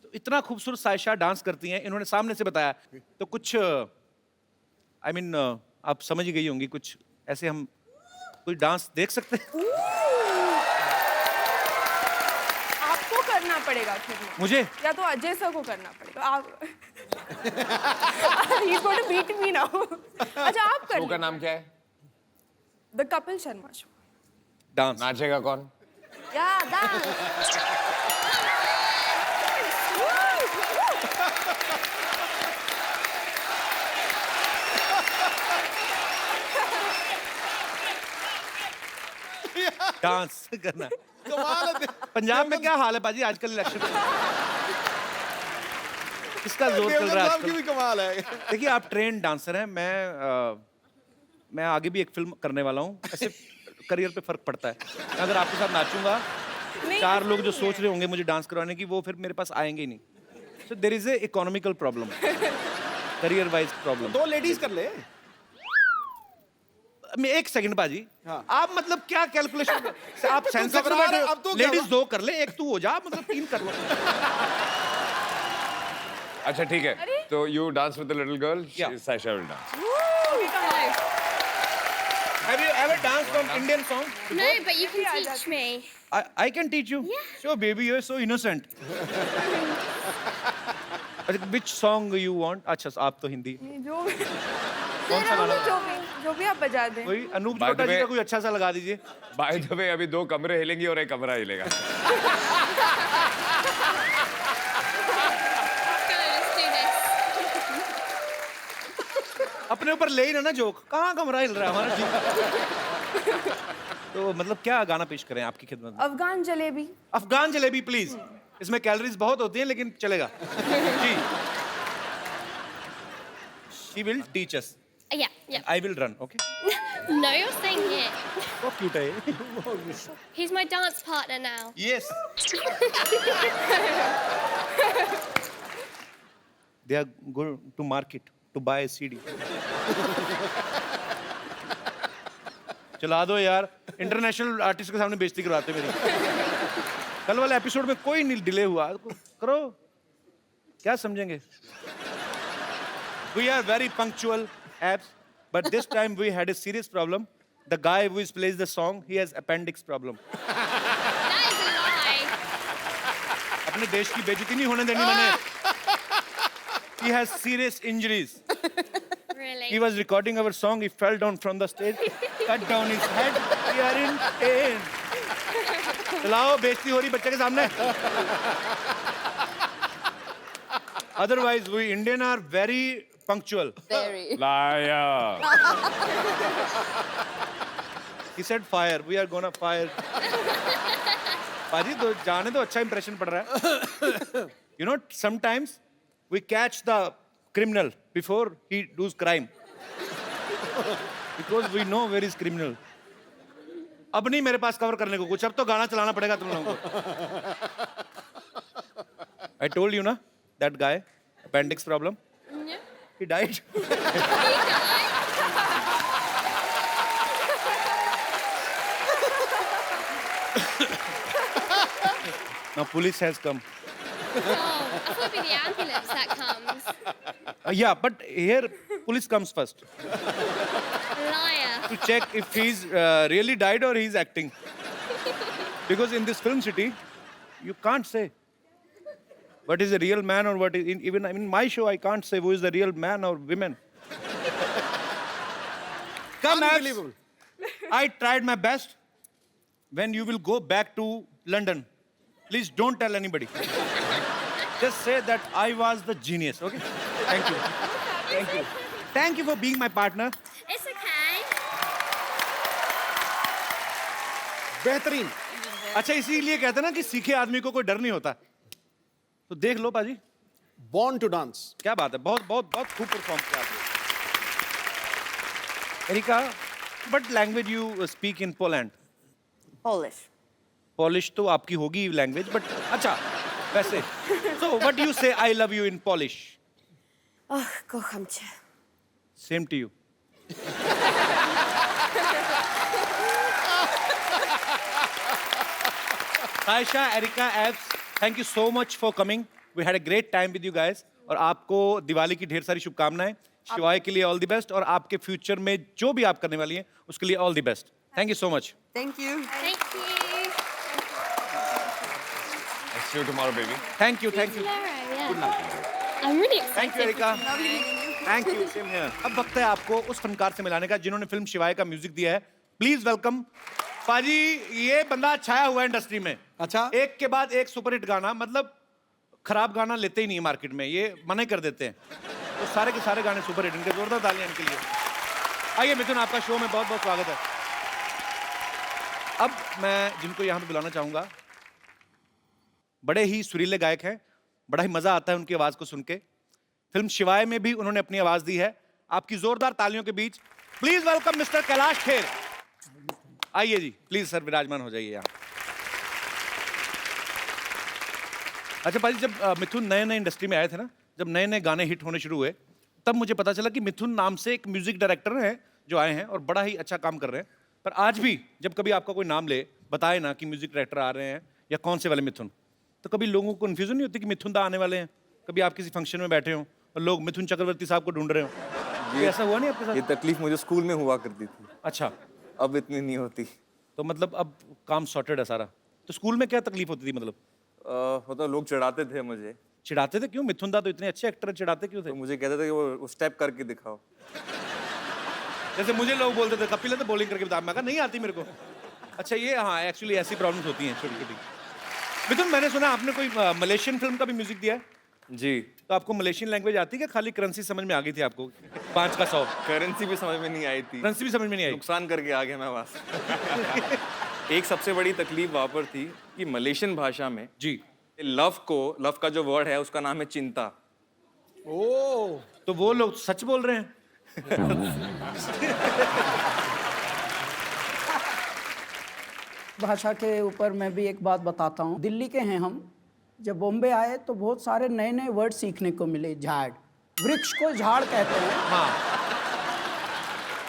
तो इतना खूबसूरत सायशा डांस करती हैं, इन्होंने सामने से बताया, तो कुछ आई मीन आप समझ ही गई होंगी, कुछ ऐसे हम कोई डांस देख सकते हैं? आपको करना पड़ेगा फिर। मुझे? या तो अजय सर को करना पड़ेगा। आप He's going to beat me now. अच्छा, आप कर। शो का नाम क्या है? The Kapil Sharma show. Dance नाचेगा कौन? या डांस। डांस करना। कमाल है। पंजाब में क्या हाल है पाजी आजकल इलेक्शन में? किसका जोर चल रहा है साहब की भी आजकल? कमाल है। देखिए, आप ट्रेन डांसर हैं, मैं आगे भी एक फिल्म करने वाला हूँ। ऐसे करियर पे फर्क पड़ता है। मैं अगर आपके साथ नाचूंगा, 4 लोग जो सोच रहे होंगे मुझे डांस करवाने की, वो फिर मेरे पास आएंगे ही नहीं। So there is a economical problem, career wise problem. 2 ladies कर ले। मैं 1 सेकंड बाजी। हाँ। आप मतलब क्या कैलकुलेशन, आप सेंसर में घबरा रहे, बैठे अब तो हो, क्या लेडीज हुआ? 2 कर ले, 1 तू हो जा, मतलब 3 कर लो। अच्छा ठीक है, तो you dance with the little girl. Yeah. Sasha will dance. Have you ever danced on Indian song? No, but you can teach me. I can teach you. Yeah. Sure, baby, you're so innocent. Which song you want? अच्छा, आप तो हिंदी। जो कौन सा गाना? जो भी आप बजा दें। कोई Anoop By the Jalota ji way- का कोई अच्छा सा लगा दीजिए। By the way, अभी 2 कमरे हिलेंगे और 1 कमरा हिलेगा। Let's do this. अपने ऊपर ले ही ना जोक, कहाँ कमरा हिल रहा है हमारा? तो मतलब क्या गाना पेश करें आपकी खिदमत में? अफगान जलेबी। अफगान जलेबी प्लीज। इसमें कैलोरीज बहुत होती हैं लेकिन चलेगा। जी। She will teach us. Yeah, yeah. I will run, okay? No, you're saying it. बहुत cute है ये। He's my dance partner now. Yes. They are going to market to buy a CD. चला दो यार, इंटरनेशनल आर्टिस्ट के सामने बेइज्जती करवाते मेरी। कल वाले एपिसोड में कोई नहीं डिले हुआ, करो, क्या समझेंगे? We are very punctual, abs, but this time we had a serious problem. The guy who plays the song, he has appendix problem. That is a lie. अपने देश की बेइज्जती नहीं होने देनी मैंने। He has serious injuries. Really? He was recording our song. He fell down from the stage, cut down his head. We are in pain. चलाओ, बेइज्जती हो रही बच्चे के सामने। Otherwise, we Indian are very punctual. Very. Liar. He said fire. We are gonna fire. पाजी तो जाने तो अच्छा impression पड़ रहा है. You know, sometimes we catch the criminal before he does crime. Because we know where is criminal. अब नहीं मेरे पास कवर करने को कुछ, अब तो गाना चलाना पड़ेगा तुम लोगों को. I told you ना, that guy, appendix problem. Yeah. He died. Now police has come. Oh, I thought it'd be the ambulance that comes. Yeah, but here police comes first Liar. to check if he's really died or he's acting. Because in this film city, you can't say what is a real man or what is even in my show I can't say who is the real man or women. Come, Unbelievable. I tried my best. When you will go back to London, please don't tell anybody. Just say that I was the genius, okay? Thank you. Thank you. Thank you for being my partner. It's okay. बेहतरीन. अच्छा इसीलिए कहते हैं ना कि सीखे आदमी को कोई डर नहीं होता. तो देख लो पाजी. Born to dance. क्या बात है, बहुत बहुत बहुत खूब परफॉर्म किया आपने. Erika, what language you speak in Poland? Polish. Polish तो आपकी होगी लैंग्वेज, बट अच्छा वैसे. So what do you say I love you in Polish? Oh, kocham cię. Same to you. Aisha, Erika, Abs, thank you so much for coming. We had a great time with you guys. और आपको दिवाली की ढेर सारी शुभकामनाएं. शिवाय के लिए ऑल द बेस्ट और आपके फ्यूचर में जो भी आप करने वाली हैं उसके लिए all the best. Thank you so much. Thank you. Thank you. I'll see you tomorrow, baby. Thank you, thank you. Tomorrow, yeah. I'm really excited. Thank you Erika. Thank you. Same here. अब वक्त है आपको उस फनकार से मिलाने का जिन्होंने फिल्म शिवाय का म्यूजिक दिया है. Please welcome. पाजी, ये बंदा छाया हुआ है इंडस्ट्री में. अच्छा. एक के बाद एक सुपरहिट गाना, मतलब खराब गाना लेते ही नहीं मार्केट में, ये मना कर देते हैं. तो सारे के सारे गाने सुपरहिट. इनके जोरदार तालियां इनके लिए. आइए मिथुन, आपका शो में बहुत बहुत स्वागत है. अब मैं जिनको यहाँ पे बुलाना चाहूंगा, बड़े ही सुरीले गायक हैं. बड़ा ही मजा आता है उनकी आवाज को सुन के. फिल्म शिवाय में भी उन्होंने अपनी आवाज दी है. आपकी जोरदार तालियों के बीच please welcome mister Kailash Kher. आइए जी, प्लीज सर विराजमान हो जाइए यहाँ. अच्छा भाई, जब मिथुन नए नए इंडस्ट्री में आए थे ना, जब नए नए गाने हिट होने शुरू हुए, तब मुझे पता चला कि मिथुन नाम से एक म्यूजिक डायरेक्टर हैं जो आए हैं और बड़ा ही अच्छा काम कर रहे हैं. पर आज भी जब कभी आपका कोई नाम ले, बताए ना कि म्यूजिक डायरेक्टर आ रहे हैं या कौन से वाले मिथुन, तो कभी लोगों को कन्फ्यूजन नहीं होती कि मिथुन दा आने वाले हैं. कभी आप किसी फंक्शन में बैठे हो और लोग मिथुन चक्रवर्ती साहब को ढूंढ रहे हो, ये ऐसा हुआ नहीं आपके साथ? ये तकलीफ मुझे स्कूल में हुआ करती थी. अच्छा. अब इतनी नहीं होती. तो मतलब अब काम सॉर्टेड है सारा. तो स्कूल में क्या तकलीफ होती थी मतलब? मतलब लोग चिढ़ाते थे मुझे. चिढ़ाते थे? क्यों? मिथुन दा तो इतने अच्छे एक्टर हैं, चिढ़ाते क्यों थे? तो मुझे कहते थे कि वो स्टेप करके दिखाओ. जैसे मुझे लोग बोलते थे कपिल है तो बॉलिंग करके बता. मैं कहा नहीं आती मेरे को. अच्छा ये, हाँ एक्चुअली ऐसी प्रॉब्लम्स होती हैं छोटी छोटी. मिथुन, मैंने सुना आपने कोई मलेशियन फिल्म का भी म्यूजिक दिया है. जी. तो आपको मलेशियन लैंग्वेज आती है क्या? खाली करेंसी समझ में आ गई थी आपको? 5 का 100. करेंसी भी समझ में नहीं आई थी. करेंसी भी समझ में नहीं आई. नुकसान करके आ गया मैं वहाँ से. एक सबसे बड़ी तकलीफ वहाँ पर थी कि मलेशियन भाषा में जी लव का जो वर्ड है उसका नाम है चिंता. ओह, तो वो लोग सच बोल रहे हैं. भाषा के ऊपर मैं भी एक बात बताता हूँ. दिल्ली के हैं हम. जब बॉम्बे आए तो बहुत सारे नए नए वर्ड सीखने को मिले. झाड़, वृक्ष को झाड़ कहते हैं. हाँ.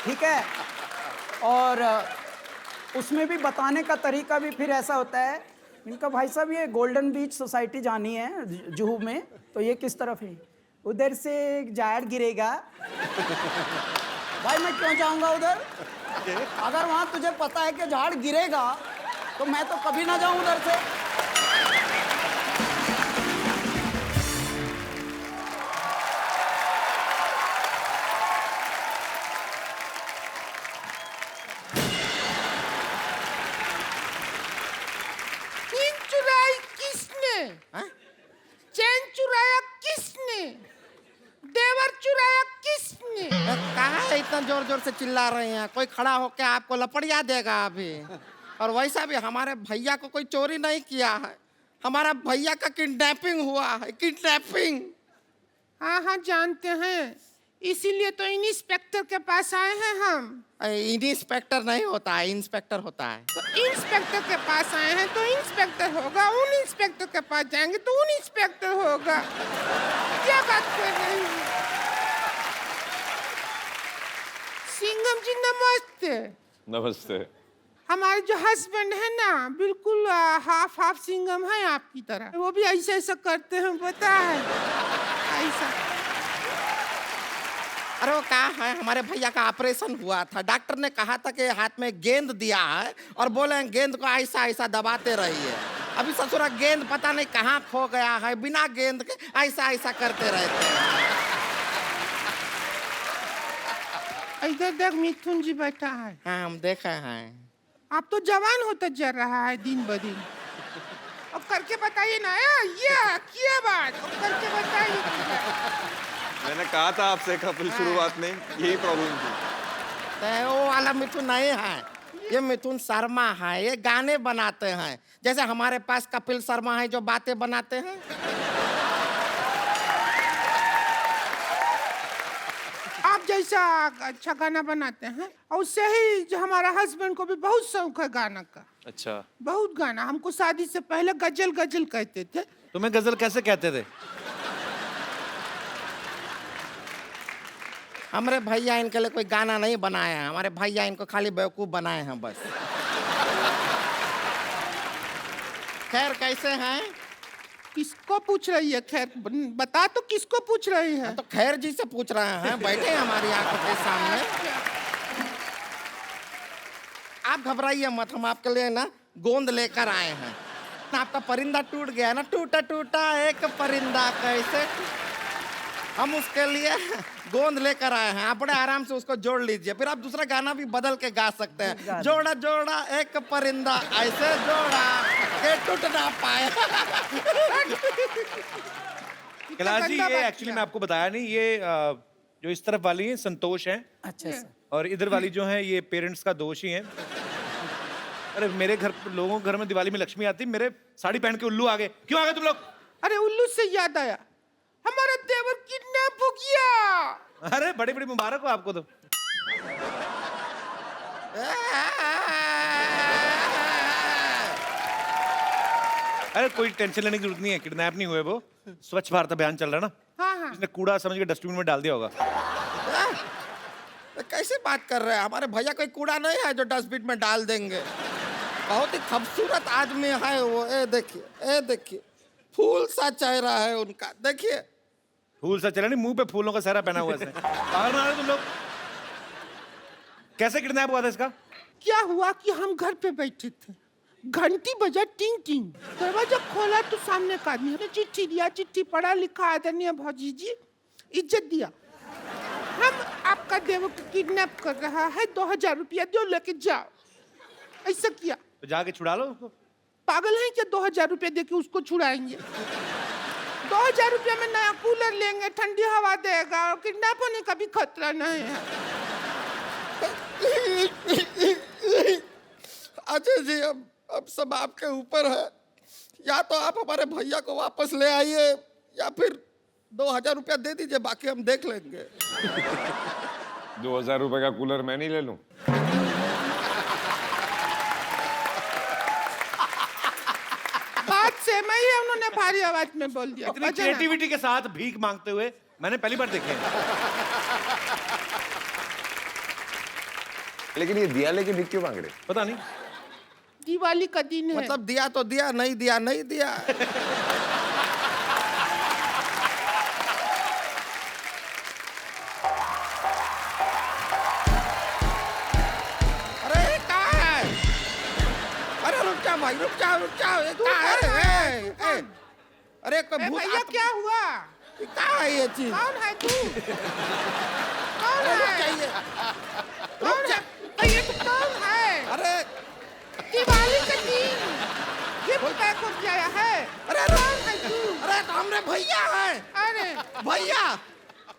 ठीक है. और उसमें भी बताने का तरीका भी फिर ऐसा होता है. इनका भाई साहब ये गोल्डन बीच सोसाइटी जानी है जुहू में, तो ये किस तरफ है? उधर से एक झाड़ गिरेगा. भाई मैं क्यों जाऊंगा उधर? अगर वहाँ तुझे पता है कि झाड़ गिरेगा तो मैं तो कभी ना जाऊं उधर से. हमने। कहाँ इतना जोर जोर से चिल्ला रहे हैं? कोई खड़ा होके आपको लपड़िया देगा अभी। और वैसा भी हमारे भैया को कोई चोरी नहीं किया है, हमारा भैया का किडनैपिंग हुआ है, किडनैपिंग। हाँ हाँ जानते हैं, इसीलिए तो इंस्पेक्टर के पास आए हैं हम। इंस्पेक्टर नहीं होता है, इंस्पेक्टर होता है। तो इंस्पेक्टर के पास आए हैं तो इंस्पेक्टर होगा, उन इंस्पेक्टर के पास जाएंगे तो उन इंस्पेक्टर होगा। क्या बात कर रहे हैं? सिंघम जी नमस्ते। नमस्ते। हमारे जो हस्बैंड है ना, बिल्कुल हाफ हाफ सिंघम है आपकी तरह। वो भी ऐसा ऐसा करते हैं, पता है ऐसा। अरे वो क्या है, हमारे भैया का ऑपरेशन हुआ था, डॉक्टर ने कहा था कि हाथ में गेंद दिया है और बोले गेंद को ऐसा ऐसा दबाते रहिए। अभी ससुरा गेंद पता नहीं कहाँ खो गया है, बिना गेंद के ऐसा ऐसा करते रहते हैं। इधर देख मिथुन जी बैठा है। हाँ हम देखे हैं। आप तो जवान होता जा रहा है दिन ब दिन। अब करके बताइए ना, ये क्या बात, अब करके बताइए। मैंने कहा था आपसे कपिल शुरुआत में यही प्रॉब्लम थी। तो वो वाला मिथुन नहीं है, ये मिथुन शर्मा है, ये गाने बनाते हैं। जैसे हमारे पास कपिल शर्मा है जो बातें बनाते हैं। आप जैसा अच्छा गाना बनाते हैं, और उससे ही जो हमारा हस्बैंड को भी बहुत शौक है गाना का। अच्छा। बहुत गाना, हमको शादी से पहले गजल गजल कहते थे। तुम्हें गजल कैसे कहते थे? हमारे भैया इनके लिए कोई गाना नहीं बनाया है, हमारे भैया इनको खाली बेवकूफ बनाए हैं बस। खैर कैसे हैं? किसको पूछ रही है? खैर बता तो किसको पूछ रही है? तो खैर जी से पूछ रहे हैं, बैठे हैं हमारी आंखों के सामने। आप घबराइए मत, हम आपके लिए ना गोंद लेकर आए हैं। आपका परिंदा टूट गया ना, टूटा टूटा एक परिंदा कैसे, हम उसके लिए गोंद लेकर आए हैं। आप बड़े आराम से उसको जोड़ लीजिए, फिर आप दूसरा गाना भी बदल के गा सकते हैं। जोड़ा जोड़ा एक परिंदा ऐसे जोड़ा के टूट ना पाए। कैलाश जी, ये एक्चुअली मैं आपको बताया नहीं, ये जो इस तरफ वाली है संतोष है। अच्छा सर। और इधर वाली जो है ये पेरेंट्स का दोष ही है। अरे मेरे घर लोगों के घर में दिवाली में लक्ष्मी आती, मेरे साड़ी पहन के उल्लू आ गए। क्यों आ गए तुम लोग? अरे उल्लू से याद आया, हमारा देवर किडनैप हो गया। अरे बड़ी बड़ी मुबारक हो आपको तो। अरे कोई टेंशन लेने की जरूरत नहीं है, किडनैप नहीं हुए वो। स्वच्छ भारत अभियान चल रहा है ना। हाँ हाँ। इसने कूड़ा समझ के डस्टबिन में डाल दिया होगा। कैसे बात कर रहे हैं? हमारे भैया कोई कूड़ा नहीं है जो डस्टबिन में डाल देंगे। बहुत ही खूबसूरत आदमी है वो। ए देखिए फूल सा चेहरा है उनका, देखिए। फूल सा चेहरा नहीं, मुंह पे फूलों का सहरा पहना हुआ है। पागल बना रहे तुम लोग। कैसे किडनैप हुआ था इसका? क्या हुआ कि हम घर पे बैठे थे, घंटी बजा टिंग टिंग, दरवाजा खोला तो सामने का आदमी ने चिट्ठी दिया। चिट्ठी पढ़ा लिखा, आदरणीय भौजी जी इज्जत दिया, हम आपका देवर को किडनैप कर रहा है, 2000 रुपया दो लेके जाओ। ऐसा किया तो जाके छुड़ा लो उसको। पागल है क्या? 2000 रुपया देके उसको छुड़ाएंगे? 2000 रुपया में नया कूलर लेंगे, ठंडी हवा देगा, और किडनैप होने का भी खतरा नहीं है। अच्छा जी, अब सब आपके ऊपर है। या तो आप हमारे भैया को वापस ले आइए, या फिर 2000 रुपया दे दीजिए, बाकी हम देख लेंगे। 2000 रुपए का कूलर मैं नहीं ले लूं? बात से मैं ही, उन्होंने भारी आवाज में बोल दिया। इतनी क्रिएटिविटी के साथ भीख मांगते हुए मैंने पहली बार देखे। लेकिन ये दिया लेके भीख क्यों मांग रहे? पता नहीं, दिवाली का दिन है। मतलब दिया तो दिया, नहीं दिया नहीं दिया। अरे कहाँ है? अरे रुक जाओ भाई, रुक जाओ। अरे कोई भूत भैया क्या हुआ? कहाँ है ये चीज? कौन है तू? कौन रुक है? जाइए, कौन है? भैया तू कौन है? अरे दिवाली का दिन गिफ्ट पैक हो गया है। अरे कौन है तू? अरे तो हमरे भैया है। अरे भैया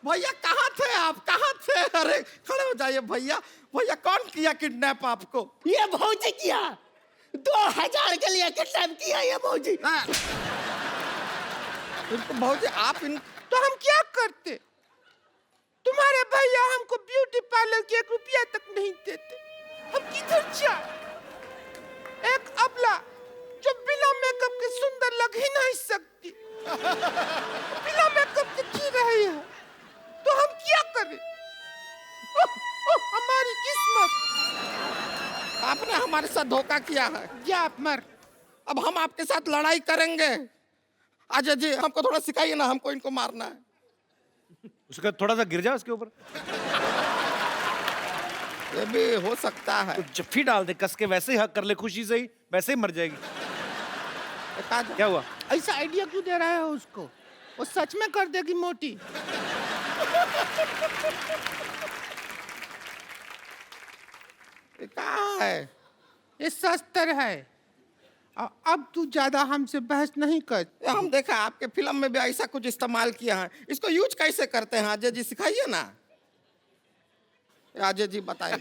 भैया कहाँ थे आप, कहाँ थे? अरे खड़े हो जाइए भैया। भैया कौन किया किडनैप आपको? ये भौजी किया, 2000 के लिए किडनैप किया ये भौजी। इनको भौजी आप इन तो हम क्या करते? तुम्हारे भैया हमको ब्यूटी पार्लर के 1 रुपया तक नहीं देते। हम किधर जाए? एक अबला जो बिना मेकअप के सुंदर लग ही नहीं सकती, बिना मेकअप के जी रही है, तो हम क्या करें? हमारी किस्मत। आपने हमारे साथ धोखा किया है। जा आप मर। अब हम आपके साथ लड़ाई करेंगे। अजय जी हमको थोड़ा सिखाइए ना, हमको इनको मारना है। उसका थोड़ा सा गिर जा उसके ऊपर। ये भी हो सकता है। तो जफ्फी डाल दे कस के, वैसे ही हक कर ले खुशी से ही, वैसे ही मर जाएगी। क्या हुआ? ऐसा आइडिया क्यों दे रहा है उसको? वो सच में कर देगी मोटी। ये कहाँ है? ये शस्त्र है। अब तू ज्यादा हमसे बहस नहीं कर। हम देखा आपके फिल्म में भी ऐसा कुछ इस्तेमाल किया है। इसको यूज कैसे करते हैं अजय जी, सिखाइए ना। अजय जी बताइए।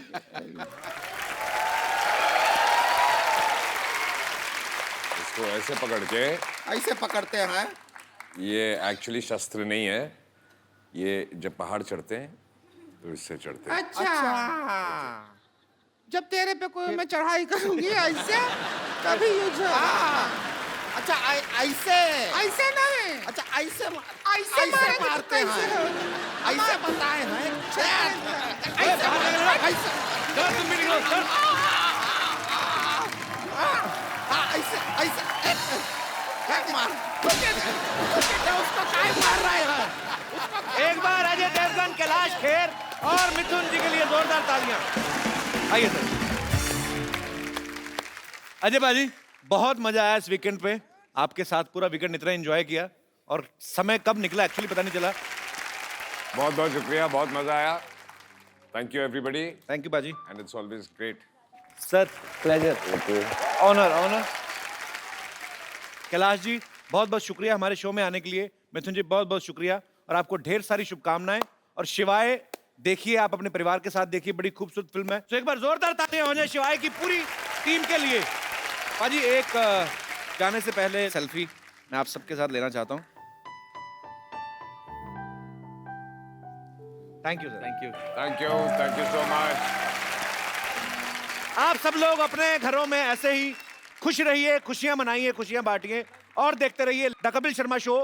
इसको ऐसे पकड़ के, ऐसे पकड़ते हैं। ये एक्चुअली शस्त्र नहीं है, ये जब पहाड़ चढ़ते हैं तो इससे चढ़ते हैं। अच्छा, जब तेरे पे कोई मैं चढ़ाई करूंगी ऐसे तभी यूज होगा। अच्छा ऐसे ऐसे नहीं। अच्छा ऐसे ऐसे मारते हैं। ऐसे बताए हैं। ऐसे उसको काय मार रहे हैं? एक बार अजय देवगन, कैलाश खेर और मिथुन जी के लिए जोरदार तालियां। आइए सर। अजय बाजी, बहुत मजा आया इस वीकेंड पे। आपके साथ पूरा वीकेंड इतना एंजॉय किया और समय कब निकला एक्चुअली पता नहीं चला। बहुत बहुत शुक्रिया, बहुत मजा आया। Thank you everybody. Thank you बाजी। And it's always great sir, pleasure, honour. Kailash ji बहुत बहुत शुक्रिया हमारे शो में आने के लिए। मिथुन जी बहुत बहुत शुक्रिया और आपको ढेर सारी शुभकामनाएं। और शिवाय देखिए, आप अपने परिवार के साथ देखिए, बड़ी खूबसूरत फिल्म है। तो एक बार जोरदार तालियां हो जाए शिवाय की पूरी टीम के लिए। बाजी एक जाने से पहले सेल्फी मैं आप सबके साथ लेना चाहता हूं। Thank you sir. Thank you so much. आप सब लोग अपने घरों में ऐसे ही खुश रहिए, खुशियां मनाइए, खुशियां बांटिए और देखते रहिए द कपिल शर्मा शो।